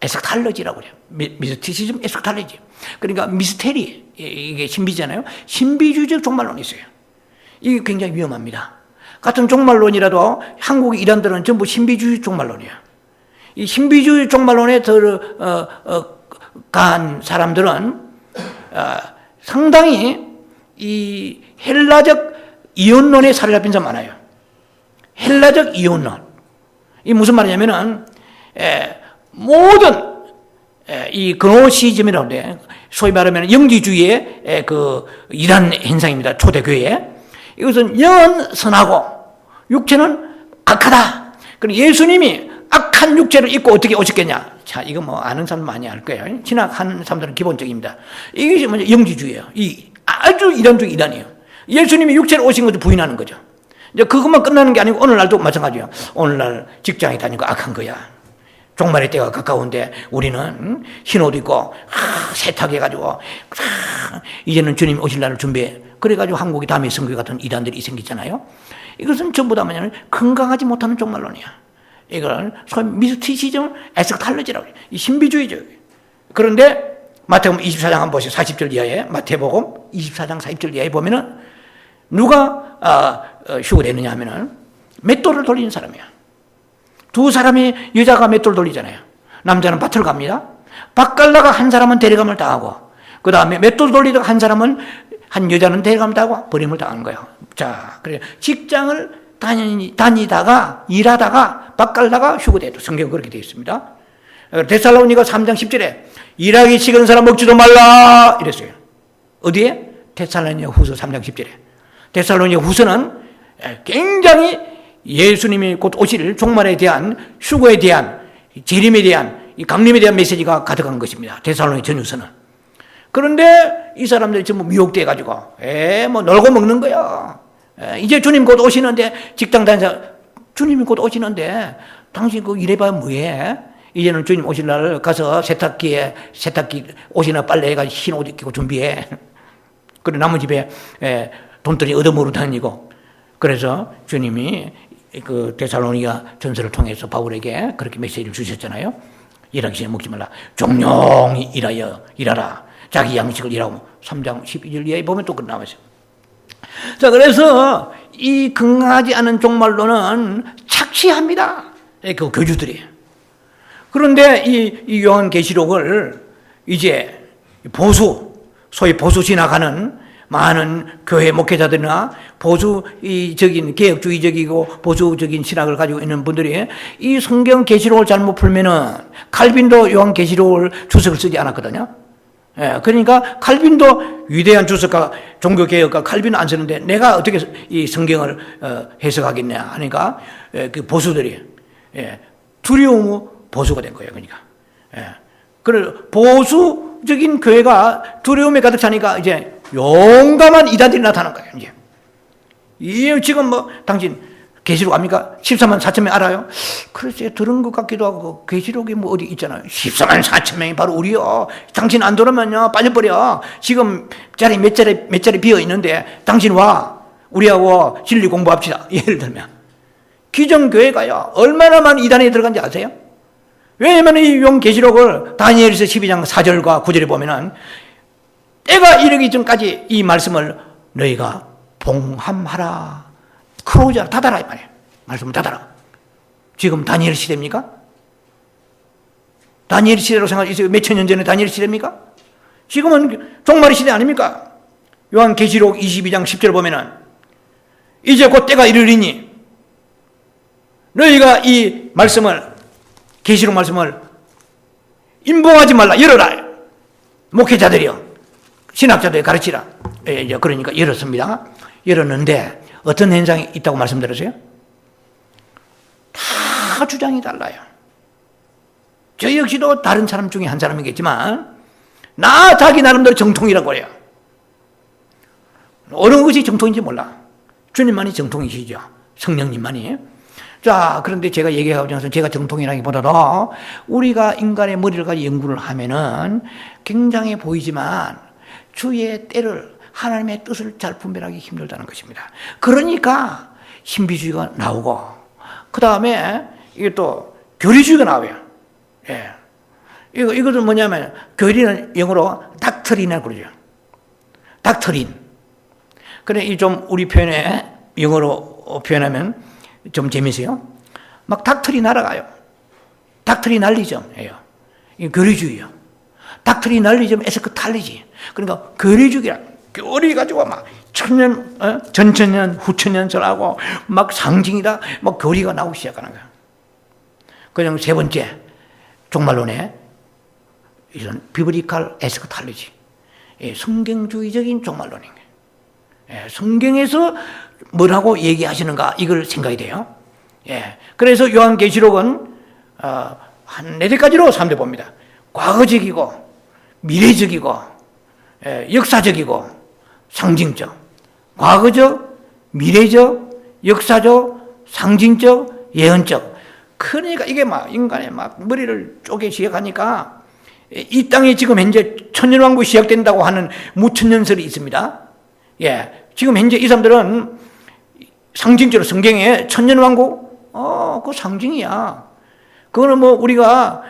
에스카탈러지라고 그래요. 미스티시즘 에스카탈러지. 그러니까 미스테리, 이게 신비잖아요. 신비주의적 종말론이 있어요. 이게 굉장히 위험합니다. 같은 종말론이라도 한국 이단들은 전부 신비주의 종말론이에요. 이 신비주의 종말론에 간 사람들은 상당히 이 헬라적 이혼론에 사로잡힌 사람 많아요. 헬라적 이혼론. 이 무슨 말이냐면은 모든 이 그노시즘이라고 돼. 소위 말하면 영지주의의 그 이단 현상입니다. 초대교회. 이것은 영은 선하고 육체는 악하다. 그럼 예수님이 악한 육체를 입고 어떻게 오셨겠냐? 자, 이거 뭐 아는 사람 많이 알 거예요. 신학하는 사람들은 기본적입니다. 이게 먼저 영지주의예요. 이 아주 이단 중 이단이에요. 예수님이 육체로 오신 것도 부인하는 거죠. 이제 그것만 끝나는 게 아니고 오늘날도 마찬가지예요. 오늘날 직장에 다니고 악한 거야. 종말의 때가 가까운데 우리는 흰 옷 입고 세탁해가지고 이제는 주님 오실 날을 준비해. 그래가지고 한국이 다음에 선교 같은 이단들이 생기잖아요. 이것은 전부 다 뭐냐면 건강하지 못하는 종말론이야. 이걸 소위 미스티시즘, 에스카탈로지라고 해요. 이 신비주의죠. 그런데 마태복음 24장 한번 보세요. 40절 이하에 마태복음 24장 40절 이하에 보면은 누가 휴거되느냐 하면은 맷돌을 돌리는 사람이야. 두 사람이 여자가 맷돌 돌리잖아요. 남자는 밭을 갑니다. 밭 갈다가 한 사람은 데려감을 당하고 그 다음에 맷돌 돌리다가 한 사람은 한 여자는 데려감을 당하고 버림을 당하는 거예요. 자, 그래 직장을 다니다가 일하다가 밭 갈다가 휴거돼도 성경 그렇게 되어 있습니다. 데살로니가 3장 10절에 일하기 식은 사람 먹지도 말라 이랬어요. 어디에? 데살로니가 후서 3장 10절에. 데살로니가 후서는 굉장히 예수님이 곧 오실 종말에 대한 휴거에 대한 재림에 대한 강림에 대한 메시지가 가득한 것입니다. 데살로니가 전후서는. 그런데 이 사람들이 전부 미혹돼 가지고 뭐 놀고 먹는 거야. 이제 주님 곧 오시는데 직장 다니면서 주님이 곧 오시는데 당신 그 일해봐야 뭐해? 이제는 주님 오실 날 가서 세탁기 옷이나 빨래 해가지고 흰 옷 입고 준비해. 그리고 남은 집에 돈들이 얻어먹으러 다니고. 그래서 주님이 그 데살로니가 전서를 통해서 바울에게 그렇게 메시지를 주셨잖아요. 일하기 전에 먹지 말라. 종용히 일하라. 자기 양식을 일하고 3장 12절 이하에 보면 또 나와있어요. 자, 그래서 이 건강하지 않은 종말론은 착시합니다. 그 교주들이. 그런데 이 요한계시록을 이제 소위 보수 지나가는 많은 교회 목회자들이나 보수적인 개혁주의적이고 보수적인 신학을 가지고 있는 분들이 이 성경 계시록을 잘못 풀면은 칼빈도 요한계시록을 주석을 쓰지 않았거든요. 예, 그러니까 칼빈도 위대한 주석가 종교개혁가 칼빈은 안 쓰는데 내가 어떻게 이 성경을 해석하겠냐 하니까 그 보수들이 두려움 보수가 된 거예요. 그러니까 그래 보수적인 교회가 두려움에 가득 차니까 이제 용감한 이단들이 나타난 거예요. 이제 이 지금 뭐 당신 계시록 압니까? 14만 4천 명 알아요? 글쎄 들은 것 같기도 하고 계시록이 뭐 어디 있잖아요. 14만 4천 명이 바로 우리요. 당신 안 들어오면요 빠져버려. 지금 자리 몇 자리 비어 있는데 당신 와 우리하고 진리 공부합시다. 예를 들면 기존교회가요 얼마나 많은 이단에 들어간지 아세요? 왜냐하면 이 요한계시록을 다니엘서 12장 4절과 9절에 보면은 때가 이르기 전까지 이 말씀을 너희가 봉함하라. 크로즈하라. 닫아라 이 말이에요. 말씀을 닫아라. 지금 다니엘 시대입니까? 다니엘 시대로 생각하세요. 몇천 년 전에 다니엘 시대입니까? 지금은 종말의 시대 아닙니까? 요한계시록 22장 10절 보면은 이제 곧 때가 이르리니 너희가 이 말씀을 계시록 말씀을 임봉하지 말라. 열어라. 목회자들이요. 신학자들이 가르치라. 그러니까 열었습니다. 열었는데 어떤 현상이 있다고 말씀드렸어요? 다 주장이 달라요. 저 역시도 다른 사람 중에 한 사람이겠지만 자기 나름대로 정통이라고 해요. 어느 것이 정통인지 몰라. 주님만이 정통이시죠. 성령님만이. 자, 그런데 제가 얘기하고 나서 제가 정통이라기보다도 우리가 인간의 머리를 가지고 연구를 하면은 굉장히 보이지만 주의 때를 하나님의 뜻을 잘 분별하기 힘들다는 것입니다. 그러니까 신비주의가 나오고 그 다음에 이게 또 교리주의가 나와요. 예. 이것은 뭐냐면 교리는 영어로 닥터린이라고 그러죠. 닥터린. 그래 이 좀 우리 표현에 영어로 표현하면 좀 재미있어요. 막 닥터리 날아가요. 닥터리널리즘이에요. 이 교리주의요. 닥터리널리즘 에스크탈리지. 그러니까 교리주의라. 교리 가지고 막 천년, 전천년, 후천년 절하고 막 상징이다, 막 교리가 나오기 시작하는 거야. 그냥 세 번째 종말론에 이런 비브리칼 에스크탈리지, 성경주의적인 종말론인 거예요. 성경에서 뭐라고 얘기하시는가 이걸 생각이 돼요. 그래서 요한계시록은 한 4가지로 3대 봅니다. 과거적이고 미래적이고 역사적이고 상징적. 과거적, 미래적, 역사적, 상징적, 예언적. 그러니까 이게 막 인간의 막 머리를 쪼개시게 가니까 이 땅에 지금 현재 천년왕국이 시작된다고 하는 무천년설이 있습니다. 지금 현재 이 사람들은 상징적으로 성경에 천년왕국, 그거 상징이야. 그거는 뭐 우리가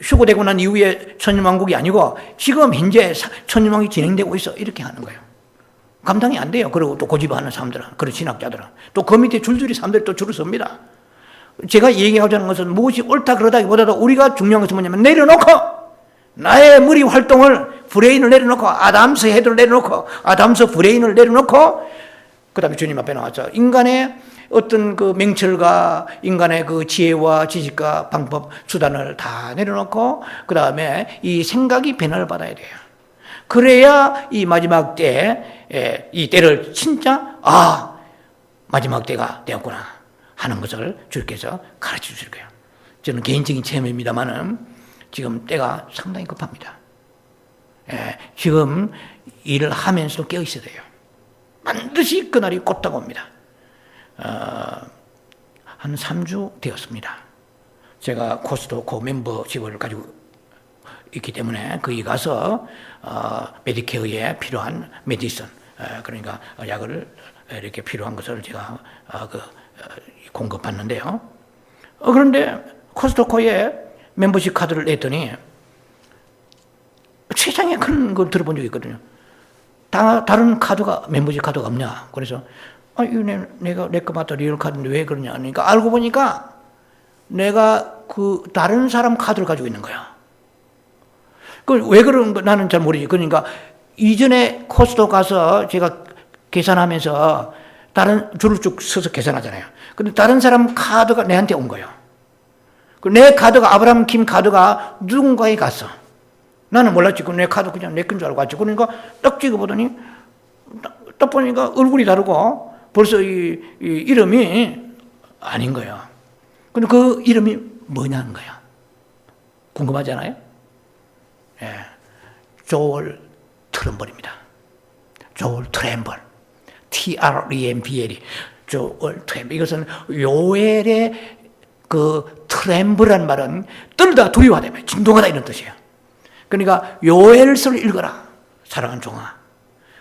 휴거되고 난 이후에 천년왕국이 아니고 지금 현재 천년왕국이 진행되고 있어. 이렇게 하는 거예요. 감당이 안 돼요. 그리고 또 고집하는 사람들은, 그런 신학자들은. 또 그 밑에 줄줄이 사람들이 또 줄을 섭니다. 제가 얘기하자는 것은 무엇이 옳다 그러다기보다도 우리가 중요한 것은 뭐냐면 내려놓고 나의 머리 활동을 브레인을 내려놓고 아담스 헤드를 내려놓고 아담스 브레인을 내려놓고 그 다음에 주님 앞에 나와서 인간의 어떤 그 명철과 인간의 그 지혜와 지식과 방법 수단을 다 내려놓고 그 다음에 이 생각이 변화를 받아야 돼요. 그래야 이 마지막 때에 이 때를 진짜 마지막 때가 되었구나 하는 것을 주께서 가르쳐 주실 거예요. 저는 개인적인 체험입니다만은 지금 때가 상당히 급합니다. 지금 일을 하면서도 깨어 있어야 돼요. 반드시 그날이 곧 다가옵니다. 한 3주 되었습니다. 제가 코스트코 멤버십을 가지고 있기 때문에 거기 가서 메디케어에 필요한 메디슨, 그러니까 약을 이렇게 필요한 것을 제가 공급받는데요. 그런데 코스트코에 멤버십 카드를 냈더니 세상에 그런 걸 들어본 적이 있거든요. 다른 카드가 멤버십 카드가 없냐. 그래서 이거 내가 내 거 맞다 리얼 카드인데 왜 그러냐. 그러니까 알고 보니까 내가 그 다른 사람 카드를 가지고 있는 거야. 왜 그런 거 나는 잘 모르지. 그러니까 이전에 코스트코 가서 제가 계산하면서 다른 줄을 쭉 서서 계산하잖아요. 근데 다른 사람 카드가 내한테 온 거예요. 내 카드가 아브라함 김 카드가 누군가에 갔어. 나는 몰랐지. 내 카드 그냥 내 건 줄 알고 갔지. 그러니까 딱 찍어보더니 딱 보니까 얼굴이 다르고 벌써 이 이름이 아닌 거예요. 근데 그 이름이 뭐냐는 거야. 궁금하잖아요. 조엘 트럼블입니다. 조엘 트럼블. TREMBL이 조엘 트럼블. 이것은 요엘의 그 트렘블이라는 말은 떨다 두려워하다, 진동하다 이런 뜻이에요. 그러니까 요엘서를 읽어라, 사랑하는 종아.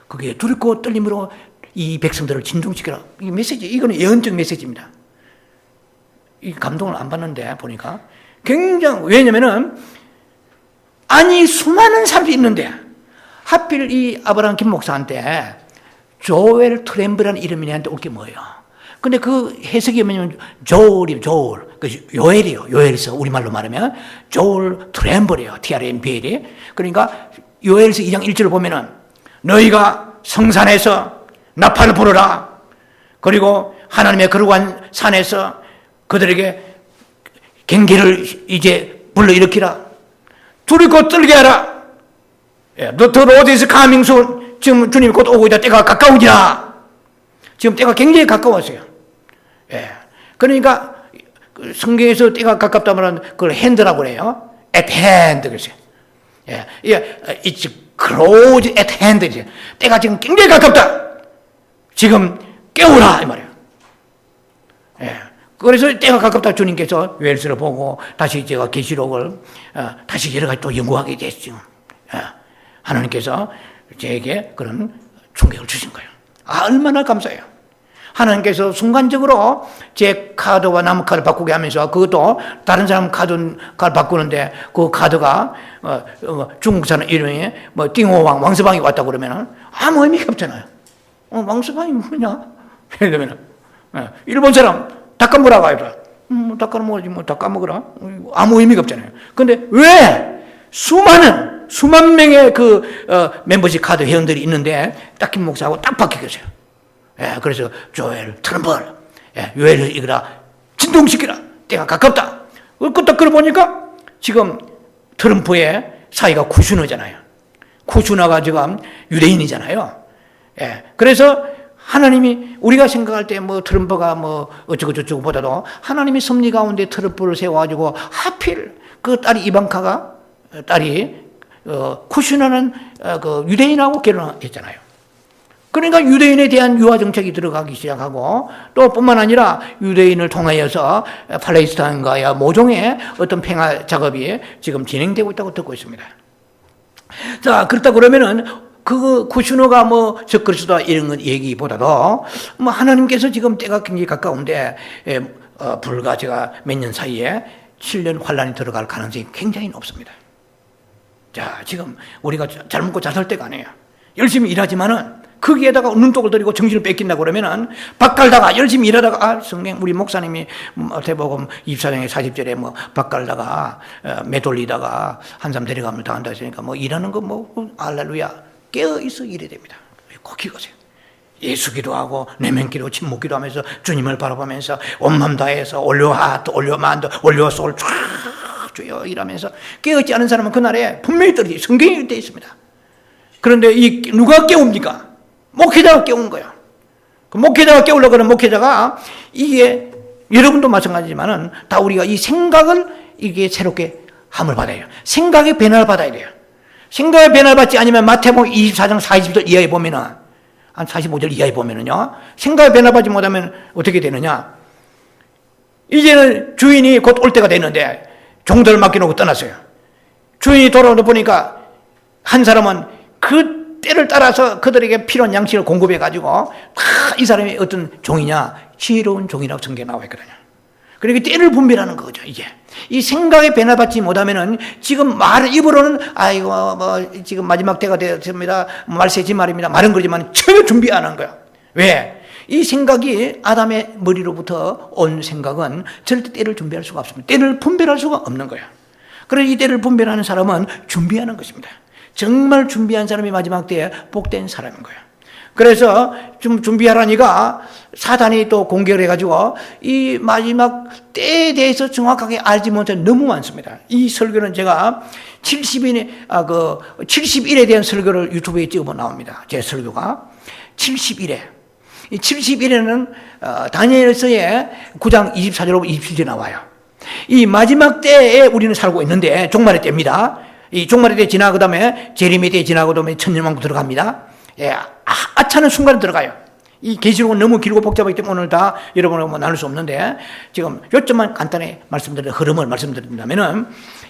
그게 두렵고 떨림으로 이 백성들을 진동시켜라. 이 메시지, 이거는 예언적 메시지입니다. 이 감동을 안 받는데 보니까 굉장히, 왜냐면은 아니 수많은 사람이 있는데 하필 이 아브라함 김 목사한테 조엘 트렘블이라는 이름이 내한테 올 게 뭐예요? 근데 그 해석이 뭐냐면 조엘, 그 요엘이요. 요엘서 우리말로 말하면 조엘 트렘블이에요. TRMBL이. 그러니까 요엘서 2장 1절을 보면은 너희가 성산에서 나팔을 부르라. 그리고 하나님의 거룩한 산에서 그들에게 경계를 이제 불러일으키라. 두렵고 떨게 하라. The Lord is coming soon. 지금 주님이 곧 오고 있다. 때가 가까우니라. 지금 때가 굉장히 가까웠어요. 그러니까 성경에서 때가 가깝다 말하면 그걸 hand라고 그래요. At hand 그랬어요. It's close at hand. 때가 지금 굉장히 가깝다. 지금 깨우라 이 말이에요. 그래서 때가 가깝다 주님께서 요엘서를 보고 다시 제가 계시록을 다시 여러 가지 또 연구하게 됐죠. 하나님께서 제게 그런 충격을 주신 거예요. 얼마나 감사해요. 하나님께서 순간적으로 제 카드와 나무 카드 바꾸게 하면서 그것도 다른 사람 카드 바꾸는데 그 카드가 중국 사람 이름이 뭐 띵호왕 왕서방이 왔다고 그러면은 아무 의미가 없잖아요. 왕서방이 뭐냐? 예를 들면 일본 사람 닭 까먹으라고 하더라. 닭 까먹어야지 뭐 닭 까먹으라. 아무 의미가 없잖아요. 근데 왜 수만 명의 그 멤버십 카드 회원들이 있는데 딱 김 목사하고 딱 박혀 계세요. 그래서 조엘 트럼블, 요엘을 읽으라, 진동시키라, 때가 가깝다. 딱 그러보니까 지금 트럼프의 사이가 쿠슈너잖아요. 쿠슈너가 지금 유대인이잖아요. 예. 그래서 하나님이 우리가 생각할 때 뭐 트럼프가 뭐 어쩌고 저쩌고 보다도 하나님이 섭리 가운데 트럼프를 세워가지고 하필 그 딸이 이방카가 딸이 쿠슈나는 그 유대인하고 결혼했잖아요. 그러니까 유대인에 대한 유화 정책이 들어가기 시작하고 또 뿐만 아니라 유대인을 통하여서 팔레스타인과의 모종의 어떤 평화 작업이 지금 진행되고 있다고 듣고 있습니다. 자, 그렇다 그러면은 그 쿠슈노가 뭐 적그리스도다 이런 건 얘기보다도 뭐 하나님께서 지금 때가 굉장히 가까운데 불과 제가 몇 년 사이에 7년 환란이 들어갈 가능성이 굉장히 높습니다. 자, 지금 우리가 잘 먹고 잘 살 때가 아니에요. 열심히 일하지만은 거기에다가 눈독을 들이고 정신을 뺏긴다고 그러면은 밥 갈다가 열심히 일하다가 성경 우리 목사님이 마태복음 24장의 40절에 뭐 밥 갈다가 매돌리다가 한 사람 데려가면 당한다 했으니까 뭐 일하는 거 뭐 할렐루야 깨어있어 이래 됩니다. 꼭 기거세요. 예수 기도하고 내면기도 침묵기도 하면서 주님을 바라보면서 온맘 다해서 올려 하트 올려 만두 올려 소울 쫙 주여 이러면서 깨어있지 않은 사람은 그날에 분명히 떨어지 성경이 되어 있습니다. 그런데 이 누가 깨웁니까? 목회자가 깨우는 거예요. 그 목회자가 깨우려고 하는 목회자가 이게 여러분도 마찬가지지만은 다 우리가 이 생각을 이게 새롭게 함을 받아요. 생각의 변화를 받아야 돼요. 생각의 변화를 받지 않으면 마태복음 24장 40절 이하에 보면은 한 45절 이하에 보면은요. 생각의 변화를 받지 못하면 어떻게 되느냐? 이제는 주인이 곧 올 때가 됐는데 종들을 맡겨놓고 떠났어요. 주인이 돌아오다 보니까 한 사람은 그 때를 따라서 그들에게 필요한 양식을 공급해가지고 다 이 사람이 어떤 종이냐? 지혜로운 종이라고 성경에 나와 있거든요. 그러니까 때를 분별하는 거죠, 이제. 이 생각에 변화받지 못하면은 지금 말, 입으로는 아이고, 뭐, 지금 마지막 때가 되었습니다. 말세지 말입니다. 말은 그러지만 전혀 준비 안 한 거야. 왜? 이 생각이 아담의 머리로부터 온 생각은 절대 때를 준비할 수가 없습니다. 때를 분별할 수가 없는 거야. 그래서 이 때를 분별하는 사람은 준비하는 것입니다. 정말 준비한 사람이 마지막 때에 복된 사람인 거예요. 그래서 좀 준비하라니까 사단이 또 공격을 해가지고 이 마지막 때에 대해서 정확하게 알지 못해 너무 많습니다. 이 설교는 제가 70일에 대한 설교를 유튜브에 찍어보면 나옵니다. 제 설교가 70일에. 이 70일에는 다니엘서의 9장 24절로 27절 나와요. 이 마지막 때에 우리는 살고 있는데 종말의 때입니다. 이 종말의 때 지나고 그다음에 재림의 때 지나고 그다음에 천년왕국 들어갑니다. 예, 아차는 순간에 들어가요. 이 계시록은 너무 길고 복잡하기 때문에 오늘 다 여러분하고 뭐 나눌 수 없는데 지금 요점만 간단히 말씀드린 흐름을 말씀드린다면은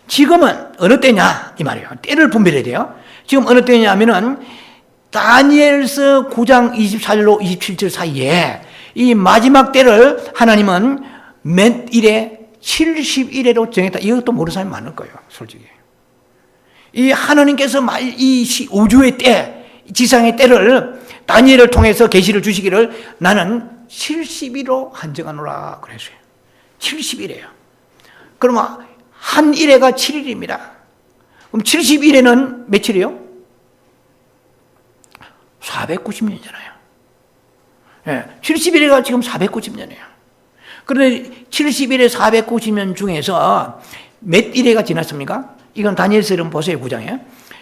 지금은 어느 때냐 이 말이에요. 때를 분별해야 돼요. 지금 어느 때냐면은 다니엘서 9장 24절로 27절 사이에 이 마지막 때를 하나님은 몇 일에 70일에로 정했다. 이것도 모르는 사람이 많을 거예요, 솔직히. 이 하나님께서 이 우주의 때, 지상의 때를 다니엘을 통해서 계시를 주시기를 나는 70일로 한정하노라 그랬어요. 70일이에요. 그러면 한 일회가 7일입니다. 그럼 70일에는 며칠이요? 490년이잖아요. 예, 70일에가 지금 490년이에요. 그런데 70일에 490년 중에서 몇 일회가 지났습니까? 이건 다니엘서 이름 보세요, 9장에.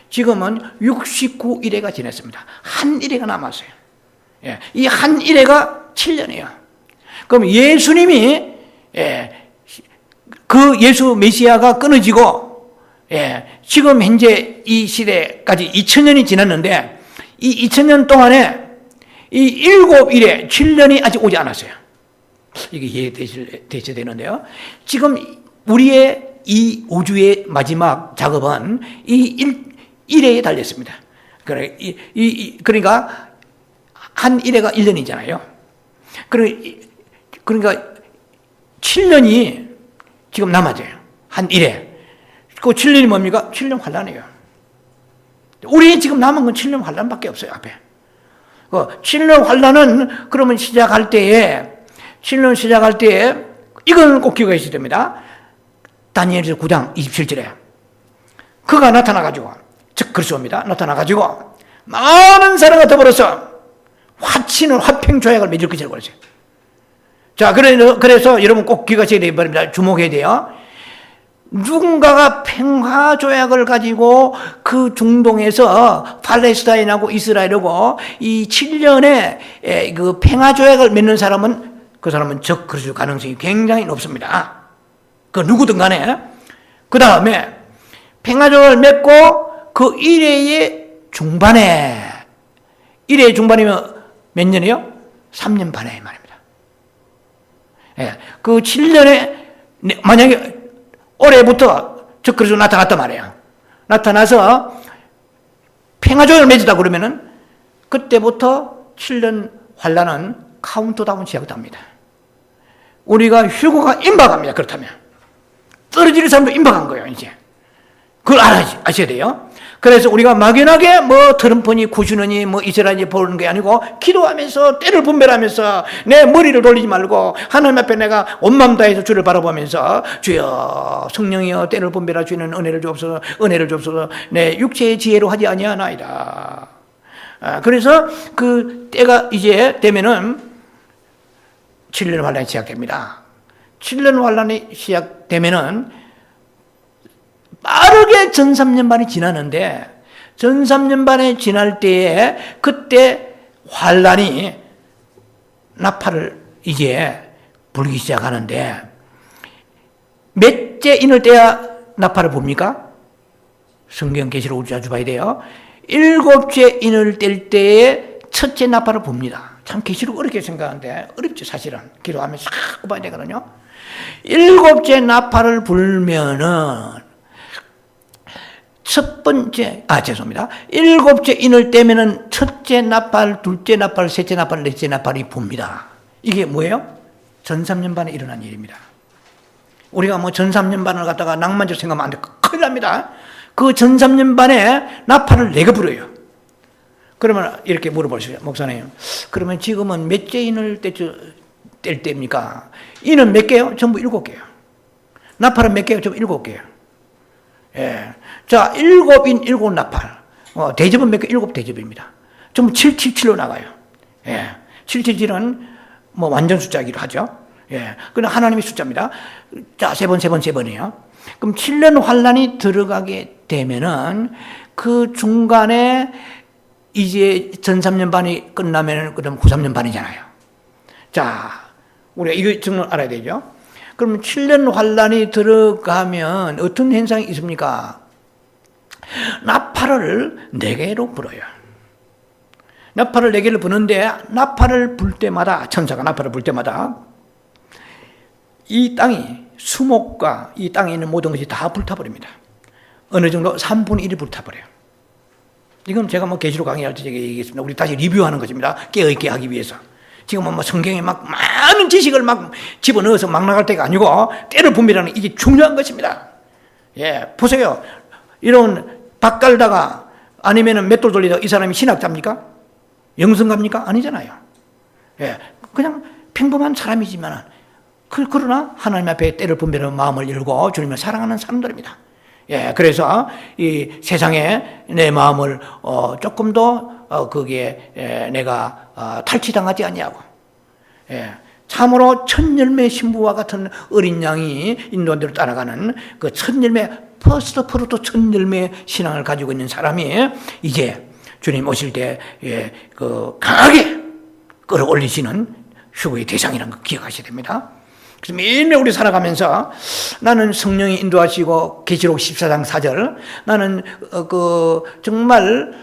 지금은 69일회가 지났습니다. 한 일회가 남았어요. 예, 이 한 일회가 7년이에요. 그럼 예수님이 그 예수 메시아가 끊어지고 지금 현재 이 시대까지 2000년이 지났는데 이 2000년 동안에 이 7일에 7년이 아직 오지 않았어요. 이게 이해되셔야 되는데요. 지금 우리의 이 우주의 마지막 작업은 이 일회에 달렸습니다. 그러니까 한 일회가 1년이잖아요. 그러니까 7년이 지금 남아져요. 한 일회. 그 7년이 뭡니까? 7년 환란이에요. 우리 지금 남은 건 7년 환란밖에 없어요, 앞에. 7년 환란은 그러면 시작할 때에 이걸 꼭 기억하셔야 됩니다. 다니엘서 9장 27절에 그가 나타나가지고, 즉 그리스도입니다. 나타나가지고 많은 사람과 더불어서 화친을 화평조약을 맺을 것이라고 그랬어요. 자, 그래서 여러분 꼭 기억하셔야 됩니다. 주목해야 돼요. 누군가가 평화조약을 가지고 그 중동에서 팔레스타인하고 이스라엘하고 이 7년의 그 평화조약을 맺는 사람은 그 사람은 그럴 가능성이 굉장히 높습니다. 그 누구든 간에. 그 다음에 평화조약을 맺고 그 1회의 중반이면 몇 년이요? 3년 반에 말입니다. 예, 그 7년에 만약에 올해부터 적그리스도 나타났단 말이에요. 나타나서 평화조약을 맺었다 그러면은 그때부터 7년 환란은 카운트다운 시작합니다. 우리가 휴거가 임박합니다. 그렇다면 떨어질 사람도 임박한 거예요. 이제 그걸 아셔야 돼요. 그래서 우리가 막연하게 뭐 트럼프니 쿠슈너니 뭐 이스라엘이 보는 게 아니고 기도하면서 때를 분별하면서 내 머리를 돌리지 말고 하나님 앞에 내가 온 마음 다해서 주를 바라보면서 주여 성령이여 때를 분별하 주는 은혜를 주옵소서 내 육체의 지혜로 하지 아니하나이다. 그래서 그 때가 이제 되면은 7년 환란이 시작됩니다. 7년 환란이 시작되면은 빠르게 전 3년 반이 지나는데 전 3년 반이 지날 때에 그때 환란이 나팔을 이제 불기 시작하는데 몇째 인을 떼야 나팔을 봅니까? 성경 계시록 자주 봐야 돼요. 7째 인을 뗄 때에 첫째 나팔을 봅니다. 참 계시록 어렵게 생각하는데 어렵죠 사실은. 기도하면서 싹 봐야 되거든요. 7째 나팔을 불면은 죄송합니다. 7째 인을 떼면은 첫째 나팔, 둘째 나팔, 셋째 나팔, 넷째 나팔이 봅니다. 이게 뭐예요? 전 3년 반에 일어난 일입니다. 우리가 뭐 전 3년 반을 갖다가 낭만적으로 생각하면 안 돼. 큰일 납니다. 그 전 3년 반에 나팔을 내가 불어요. 그러면 이렇게 물어보시죠. 목사님, 그러면 지금은 몇째 인을 뗄 때입니까? 인은 몇 개요? 전부 7개요. 나팔은 몇 개요? 전부 7개요. 예. 자, 7인 7나팔. 대접은 몇 개? 7대접입니다. 전부 777로 나가요. 예. 777은 뭐 완전 숫자이기도 하죠. 예. 그건 하나님의 숫자입니다. 자, 3번이에요. 그럼 7년 환란이 들어가게 되면은 그 중간에 이제 전 3년 반이 끝나면은 그다음 후 3년 반이잖아요. 자, 우리가 이거 정말 알아야 되죠. 그럼 7년 환란이 들어가면 어떤 현상이 있습니까? 나팔을 4개로 불어요. 나팔을 4개를 부는데 나팔을 불 때마다 천사가 나팔을 불 때마다 이 땅이 수목과 이 땅에 있는 모든 것이 다 불타버립니다. 어느 정도 3분의 1이 불타버려요. 이건 제가 뭐 계시록 강의할 때 얘기했습니다. 우리 다시 리뷰하는 것입니다. 깨어있게 하기 위해서. 지금은 뭐 성경에 막 많은 지식을 막 집어넣어서 막 나갈 때가 아니고 때를 분별하는 이게 중요한 것입니다. 예, 보세요. 이런 박 깔다가 아니면은 맷돌 돌리다가 이 사람이 신학자입니까? 영성가입니까? 아니잖아요. 예, 그냥 평범한 사람이지만 그러나 하나님 앞에 때를 분별하는 마음을 열고 주님을 사랑하는 사람들입니다. 예, 그래서 이 세상에 내 마음을 조금 더 거기에 내가 탈취당하지 아니하고, 예, 참으로 첫 열매 신부와 같은 어린 양이 인도한대로 따라가는 그 첫 열매 퍼스트 프루트 첫 열매 신앙을 가지고 있는 사람이 이제 주님 오실 때 그 강하게 끌어올리시는 휴거의 대상이라는 거 기억하셔야 됩니다. 그래서 매일매일 우리 살아가면서 나는 성령이 인도하시고 계시록 14장 4절 나는 정말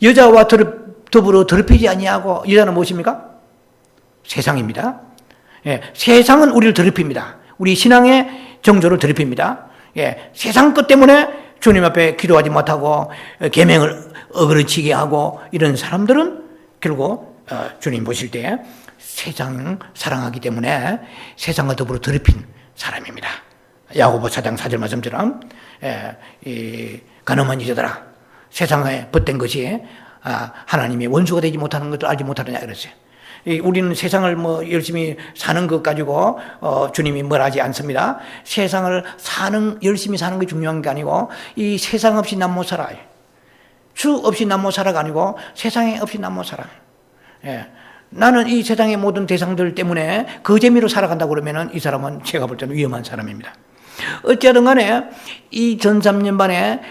여자와 더불어 더럽히지 아니하고 여자는 무엇입니까? 세상입니다. 예, 세상은 우리를 더럽힙니다. 우리 신앙의 정조를 더럽힙니다. 예, 세상 것 때문에 주님 앞에 기도하지 못하고 계명을 어그러치게 하고 이런 사람들은 결국 주님 보실 때 세상 사랑하기 때문에 세상과 더불어 더럽힌 사람입니다. 야고보 4장 4절 말씀처럼 이 가늠한 여자들아 세상에 벗된 것이 하나님의 원수가 되지 못하는 것도 알지 못하느냐 그랬어요. 우리는 세상을 뭐 열심히 사는 것 가지고 주님이 뭘 하지 않습니다. 세상을 열심히 사는 게 중요한 게 아니고 이 세상 없이 난 못 살아요. 주 없이 난 못 살아가 아니고 세상에 없이 난 못 살아. 예. 나는 이 세상의 모든 대상들 때문에 그 재미로 살아간다고 그러면은 이 사람은 제가 볼 때는 위험한 사람입니다. 어찌하든 간에 이 전 3년 반에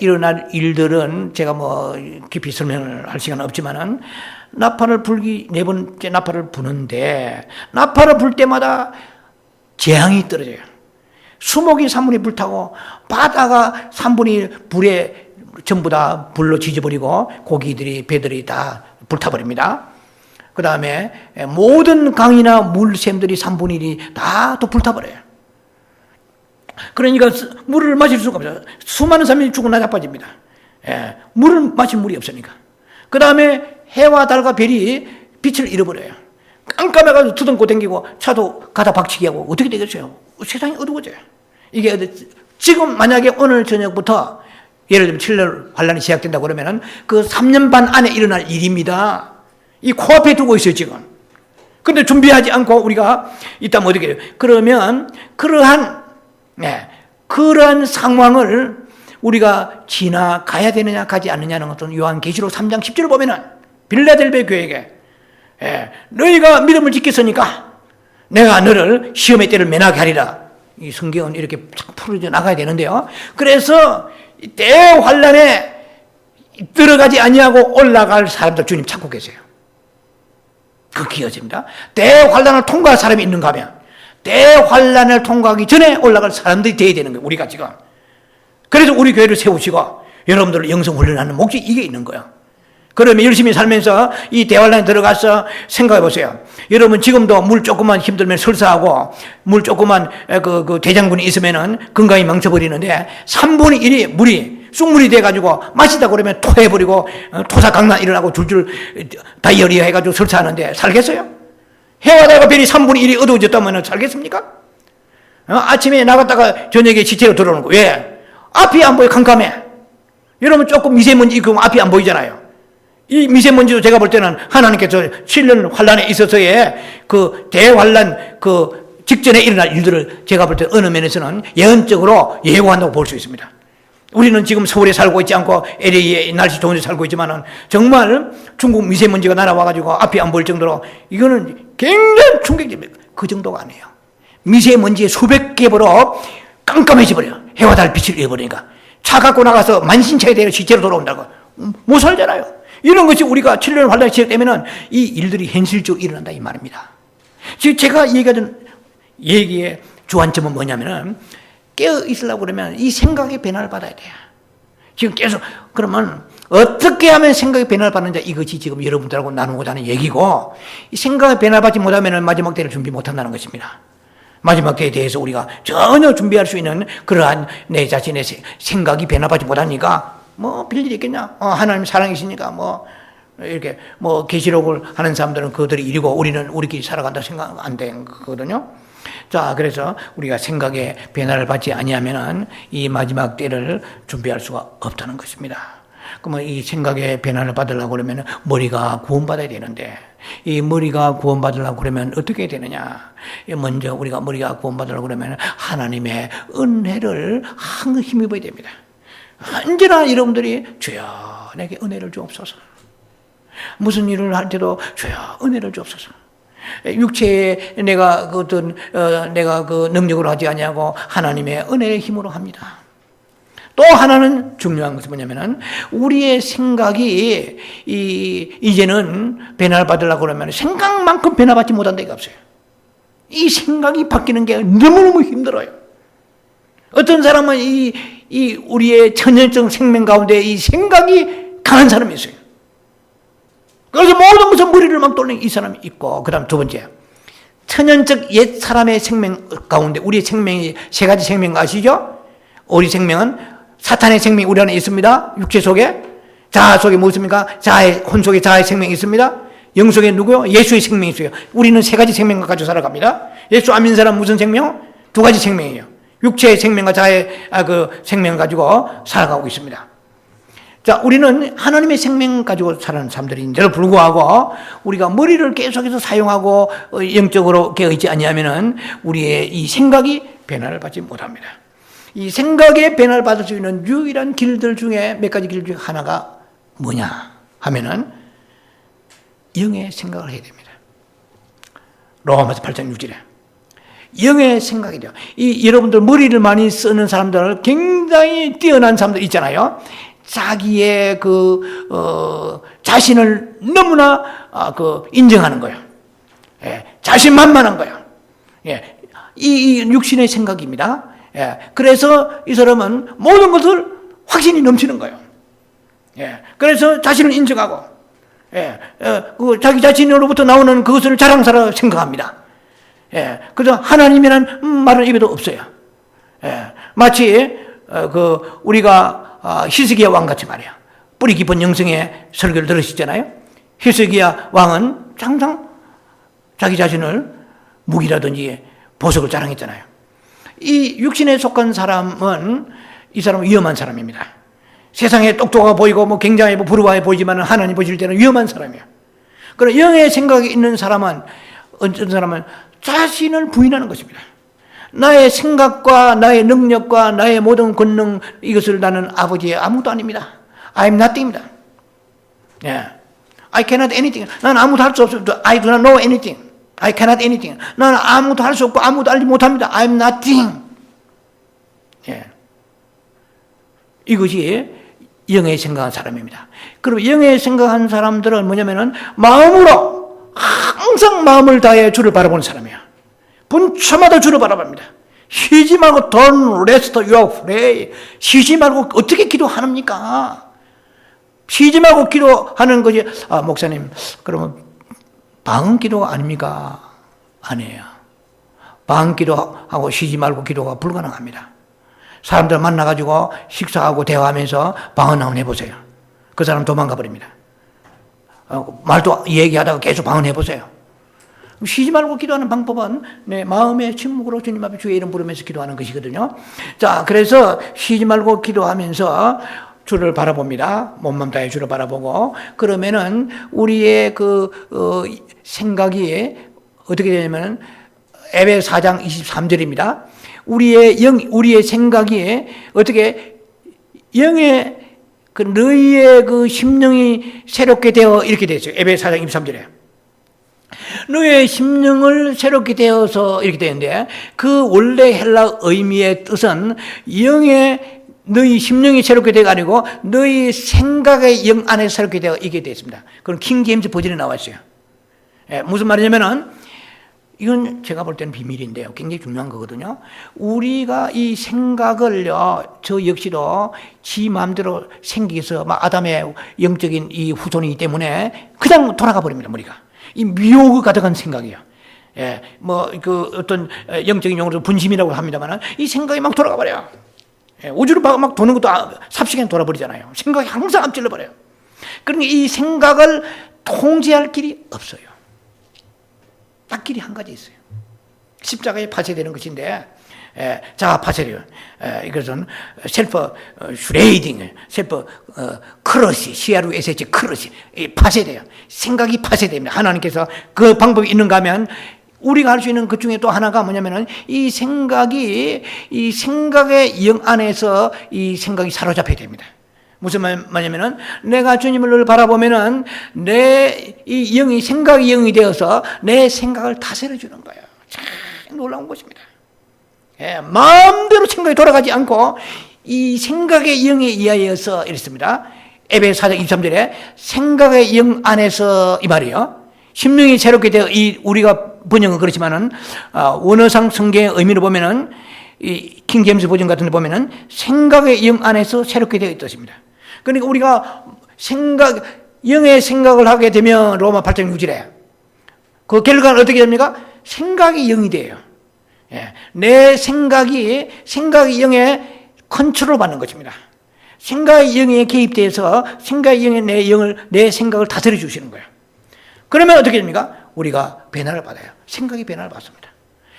일어날 일들은 제가 뭐 깊이 설명을 할 시간은 없지만은 나팔을 불기 4번째 나팔을 부는데 나팔을 불 때마다 재앙이 떨어져요. 수목이 산물이 불타고 바다가 산분이 불에 전부 다 불로 지져버리고 고기들이 배들이 다 불타버립니다. 그 다음에 모든 강이나 물샘들이 3분의 1이 다 또 불타버려요. 그러니까 물을 마실 수가 없어요. 수많은 사람이 죽고 나자빠집니다. 물을 마실 물이 없으니까. 그 다음에 해와 달과 별이 빛을 잃어버려요. 깜깜해가지고 두덩고 댕기고 차도 가다 박치기 하고 어떻게 되겠어요? 세상이 어두워져요. 이게 지금 만약에 오늘 저녁부터 예를 들면 7월 환란이 시작된다고 그러면은 그 3년 반 안에 일어날 일입니다. 이 코앞에 두고 있어요, 지금. 근데 준비하지 않고 우리가 있다면 어떻게 해요? 그러면 그러한 상황을 우리가 지나가야 되느냐 가지 않느냐는 것은 요한계시록 3장 10절을 보면은 빌라델베 교회에게 너희가 믿음을 지켰으니까 내가 너를 시험의 때를 면하게 하리라. 이 성경은 이렇게 풀어져 나가야 되는데요. 그래서 대환란에 들어가지 아니하고 올라갈 사람들 주님 찾고 계세요. 그 기여집니다. 대환란을 통과할 사람이 있는가 하면 대환란을 통과하기 전에 올라갈 사람들이 되어야 되는 거예요. 우리가 지금. 그래서 우리 교회를 세우시고 여러분들을 영성훈련하는 목적이 이게 있는 거예요. 그러면 열심히 살면서 이 대환란에 들어가서 생각해 보세요. 여러분 지금도 물 조금만 힘들면 설사하고 물 조금만 그 대장군이 있으면은 건강이 망쳐버리는데 3분의 1이 물이 쑥물이 돼가지고 마시다 그러면 토해버리고 토사강난 일어나고 줄줄 다이어리아 해가지고 설사하는데 살겠어요? 해와 달과 별이 3분의 1이 어두워졌다면 살겠습니까? 아침에 나갔다가 저녁에 시체로 들어오는 거. 왜? 앞이 안 보여. 캄캄해. 여러분 조금 미세먼지 있고 앞이 안 보이잖아요. 이 미세먼지도 제가 볼 때는 하나님께서 7년 환란에 있어서의 그 대환란 그 직전에 일어날 일들을 제가 볼 때 어느 면에서는 예언적으로 예고한다고 볼 수 있습니다. 우리는 지금 서울에 살고 있지 않고 LA에 날씨 좋은 데 살고 있지만은 정말 중국 미세먼지가 날아와가지고 앞이 안 보일 정도로 이거는 굉장히 충격적입니다. 그 정도가 아니에요. 미세먼지의 수백 겹으로 깜깜해져버려요. 해와 달 빛을 잃어버리니까. 차 갖고 나가서 만신창이 되어 시체로 돌아온다고. 못 살잖아요. 이런 것이 우리가 7년 환란이 시작되면은 이 일들이 현실적으로 일어난다 이 말입니다. 지금 제가 얘기하던 얘기의 주안점은 뭐냐면은 깨어 있으려고 그러면 이 생각의 변화를 받아야 돼요. 지금 계속 그러면 어떻게 하면 생각의 변화를 받는지 이것이 지금 여러분들하고 나누고자 하는 얘기고 이 생각의 변화를 받지 못하면 마지막 때를 준비 못한다는 것입니다. 마지막 때에 대해서 우리가 전혀 준비할 수 있는 그러한 내 자신의 생각이 변화받지 못하니까 뭐 빌일이 있겠냐? 하나님 사랑이시니까 뭐 이렇게 뭐 계시록을 하는 사람들은 그들이 일이고 우리는 우리끼리 살아간다 생각 안 된 거거든요. 자, 그래서 우리가 생각의 변화를 받지 아니하면은 이 마지막 때를 준비할 수가 없다는 것입니다. 그러면 이 생각의 변화를 받으려고 그러면 머리가 구원받아야 되는데 이 머리가 구원받으려고 그러면 어떻게 해야 되느냐? 먼저 우리가 머리가 구원받으려고 그러면 하나님의 은혜를 항상 힘입어야 됩니다. 언제나 여러분들이 주여 내게 은혜를 주옵소서. 무슨 일을 할 때도 주여 은혜를 주옵소서. 육체에 내가 그 능력으로 하지 아니하고 하나님의 은혜의 힘으로 합니다. 또 하나는 중요한 것은 뭐냐면은 우리의 생각이 이제는 변화를 받으려고 그러면 생각만큼 변화받지 못한 데가 없어요. 이 생각이 바뀌는 게 너무너무 힘들어요. 어떤 사람은 이 우리의 천연적 생명 가운데 이 생각이 강한 사람이 있어요. 그래서 모든 것을 머리를 막 돌리는 이 사람이 있고, 그 다음 두 번째. 천연적 옛 사람의 생명 가운데 우리의 생명이 세 가지 생명 아시죠? 우리 생명은 사탄의 생명이 우리 안에 있습니다. 육체 속에. 자아 속에 무엇입니까? 혼 속에 자아의 생명이 있습니다. 영 속에 누구요? 예수의 생명이 있어요. 우리는 세 가지 생명을 가지고 살아갑니다. 예수 안 믿는 사람 무슨 생명? 두 가지 생명이에요. 육체의 생명과 자아의 그 생명을 가지고 살아가고 있습니다. 자, 우리는 하나님의 생명 가지고 사는 사람들인데도 불구하고 우리가 머리를 계속해서 사용하고 영적으로 깨어있지 아니하면은 우리의 이 생각이 변화를 받지 못합니다. 이 생각의 변화를 받을 수 있는 유일한 길들 중에 몇 가지 길 중에 하나가 뭐냐 하면은 영의 생각을 해야 됩니다. 로마서 8장 6절에 영의 생각이 돼요. 여러분들 머리를 많이 쓰는 사람들, 굉장히 뛰어난 사람들 있잖아요. 자기의 자신을 너무나 인정하는 거예요. 예, 자신만만한 거예요. 예, 이 육신의 생각입니다. 예, 그래서 이 사람은 모든 것을 확신이 넘치는 거예요. 예, 그래서 자신을 인정하고, 예, 자기 자신으로부터 나오는 그것을 자랑스러워 생각합니다. 예, 그래서 하나님이라는 말은 입에도 없어요. 예, 마치 우리가 히스기야 왕 같이 말이야. 뿌리 깊은 영성의 설교를 들으시잖아요. 히스기야 왕은 항상 자기 자신을 무기라든지 보석을 자랑했잖아요. 이 육신에 속한 사람은 이 사람은 위험한 사람입니다. 세상에 똑똑하고 보이고 굉장히 부러워해 보이지만 하나님 보실 때는 위험한 사람이에요. 그러나 영의 생각이 있는 사람은 어떤 사람은 자신을 부인하는 것입니다. 나의 생각과 나의 능력과 나의 모든 권능, 이것을 나는 아버지의 아무것도 아닙니다. I am nothing입니다. Yeah. I cannot anything. 나는 아무것도 할 수 없습니다. I do not know anything. I cannot anything. 나는 아무것도 할 수 없고 아무것도 알지 못합니다. I am nothing. Yeah. 이것이 영의 생각한 사람입니다. 그럼 영의 생각한 사람들은 뭐냐면은 마음으로 항상 마음을 다해 주를 바라보는 사람이에요. 분초마다 주를 바라봅니다. 쉬지 말고 don't rest your pray. 쉬지 말고 어떻게 기도합니까? 쉬지 말고 기도하는 것이 목사님 그러면 방언 기도가 아닙니까? 아니에요. 방언 기도하고 쉬지 말고 기도가 불가능합니다. 사람들 만나가지고 식사하고 대화하면서 방언 한번 해보세요. 그 사람 도망가 버립니다. 말도 얘기하다가 계속 방언 해보세요. 쉬지 말고 기도하는 방법은 내 마음의 침묵으로 주님 앞에 주의 이름 부르면서 기도하는 것이거든요. 자, 그래서 쉬지 말고 기도하면서 주를 바라봅니다. 몸만 다해 주를 바라보고, 그러면은 우리의 생각이 어떻게 되냐면은 에베소 4장 23절입니다. 우리의 생각이 어떻게 영의 너희의 심령이 새롭게 되어 이렇게 되어 있어요. 에베소 4장 23절에. 너의 심령을 새롭게 되어서 이렇게 되는데, 그 원래 헬라 의미의 뜻은 너희 심령이 새롭게 되가 아니고 너희 생각의 영 안에 새롭게 되어 이게 되어 있습니다. 그건 킹 제임스 버전에 나와 있어요. 예, 무슨 말이냐면은 이건 제가 볼 때는 비밀인데요. 굉장히 중요한 거거든요. 우리가 이 생각을요, 저 역시도 지 마음대로 생기서 아담의 영적인 이 후손이기 때문에 그냥 돌아가 버립니다, 머리가. 이 미혹을 가득한 생각이에요. 예, 어떤 영적인 용어로 분심이라고 합니다만, 이 생각이 막 돌아가 버려요. 예, 우주로 막 도는 것도 삽시간에 돌아버리잖아요. 생각이 항상 앞질러 버려요. 그러니까 이 생각을 통제할 길이 없어요. 딱 길이 한 가지 있어요. 십자가에 파쇄되는 것인데, 자아 파쇄요. 이것은 셀프 슈레이딩, 셀프 크러시, CRUSH 크러시, 파쇄돼요. 생각이 파쇄됩니다. 하나님께서 그 방법이 있는가 하면 우리가 할 수 있는 것 중에 또 하나가 뭐냐면은 이 생각의 영 안에서 이 생각이 사로잡혀야 됩니다. 무슨 말이냐면은 내가 주님을 늘 바라보면은 이 영이 생각의 영이 되어서 내 생각을 다스려 주는 거예요. 참 놀라운 것입니다. 예, 마음대로 생각이 돌아가지 않고 이 생각의 영에 의하여서 이랬습니다. 에베소 4장 23절에 생각의 영 안에서 이 말이에요. 심령이 새롭게 되어 우리가 번역은 그렇지만은 원어상 성경의 의미로 보면은 이 킹 제임스 버전 같은 데 보면은 생각의 영 안에서 새롭게 되어 있습니다. 그러니까 우리가 영의 생각을 하게 되면 로마 8장 6절에 그 결과는 어떻게 됩니까? 생각이 영이 돼요. 예, 내 생각이 영에 컨트롤 받는 것입니다. 생각의 영에 개입돼서 생각의 영에 내 생각을 다스려 주시는 거예요. 그러면 어떻게 됩니까? 우리가 변화를 받아요. 생각이 변화를 받습니다.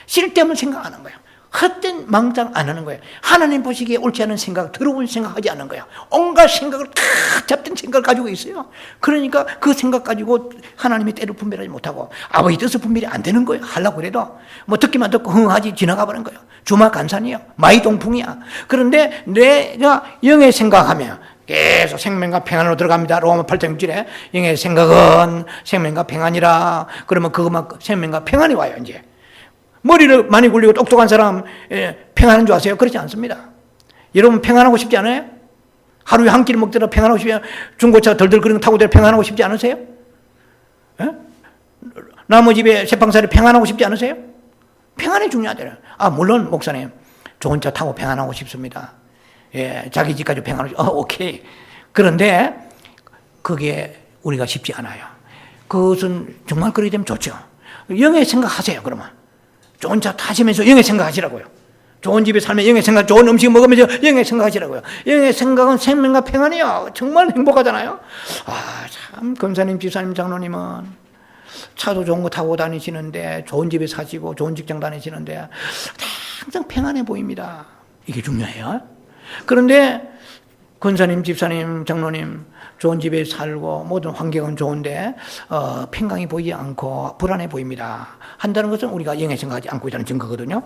쓸데없는 생각 안 하는 거예요. 헛된 망상 안 하는 거예요. 하나님 보시기에 옳지 않은 생각, 더러운 생각하지 않는 거예요. 온갖 생각을 다 잡된 생각을 가지고 있어요. 그러니까 그 생각 가지고 하나님의 때를 분별하지 못하고 아버지 뜻을 분별이 안 되는 거예요. 하려고 그래도 듣기만 듣고 흥하지 지나가 버린 거예요. 주마간산이야, 마이동풍이야. 그런데 내가 영의 생각하면 계속 생명과 평안으로 들어갑니다. 로마 8장 6절에 영의 생각은 생명과 평안이라. 그러면 그것만 생명과 평안이 와요. 이제 머리를 많이 굴리고 똑똑한 사람 평안한 줄 아세요? 그렇지 않습니다. 여러분 평안하고 싶지 않아요? 하루에 한 끼 먹더라도 평안하고 싶지 않아요? 중고차 덜덜거리는 거 타고 다니면 평안하고 싶지 않으세요? 예? 나무 집에 새빵살이 평안하고 싶지 않으세요? 평안이 중요하더라고요. 물론 목사님 좋은 차 타고 평안하고 싶습니다. 예, 자기 집까지 평안하고 오케이. 그런데 그게 우리가 쉽지 않아요. 그것은 정말 그렇게 되면 좋죠. 영의 생각하세요. 그러면 좋은 차 타시면서 영의 생각하시라고요. 좋은 집에 살면 영의 생각, 좋은 음식 먹으면서 영의 생각하시라고요. 영의 생각은 생명과 평안이요. 정말 행복하잖아요. 참 권사님, 집사님, 장로님은 차도 좋은 거 타고 다니시는데 좋은 집에 사시고 좋은 직장 다니시는데 항상 평안해 보입니다. 이게 중요해요. 그런데 권사님, 집사님, 장로님 좋은 집에 살고 모든 환경은 좋은데 평강이 보이지 않고 불안해 보입니다. 한다는 것은 우리가 영의 생각하지 않고 있다는 증거거든요.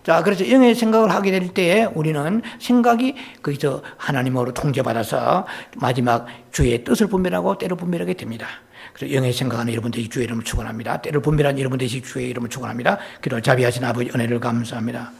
자, 그래서 영의 생각을 하게 될 때에 우리는 생각이 거기서 하나님으로 통제받아서 마지막 주의 뜻을 분별하고 때를 분별하게 됩니다. 그래서 영의 생각하는 여러분들이 주의 이름을 축원합니다. 때를 분별하는 여러분들이 주의 이름을 축원합니다. 기도 자비하신 아버지 은혜를 감사합니다.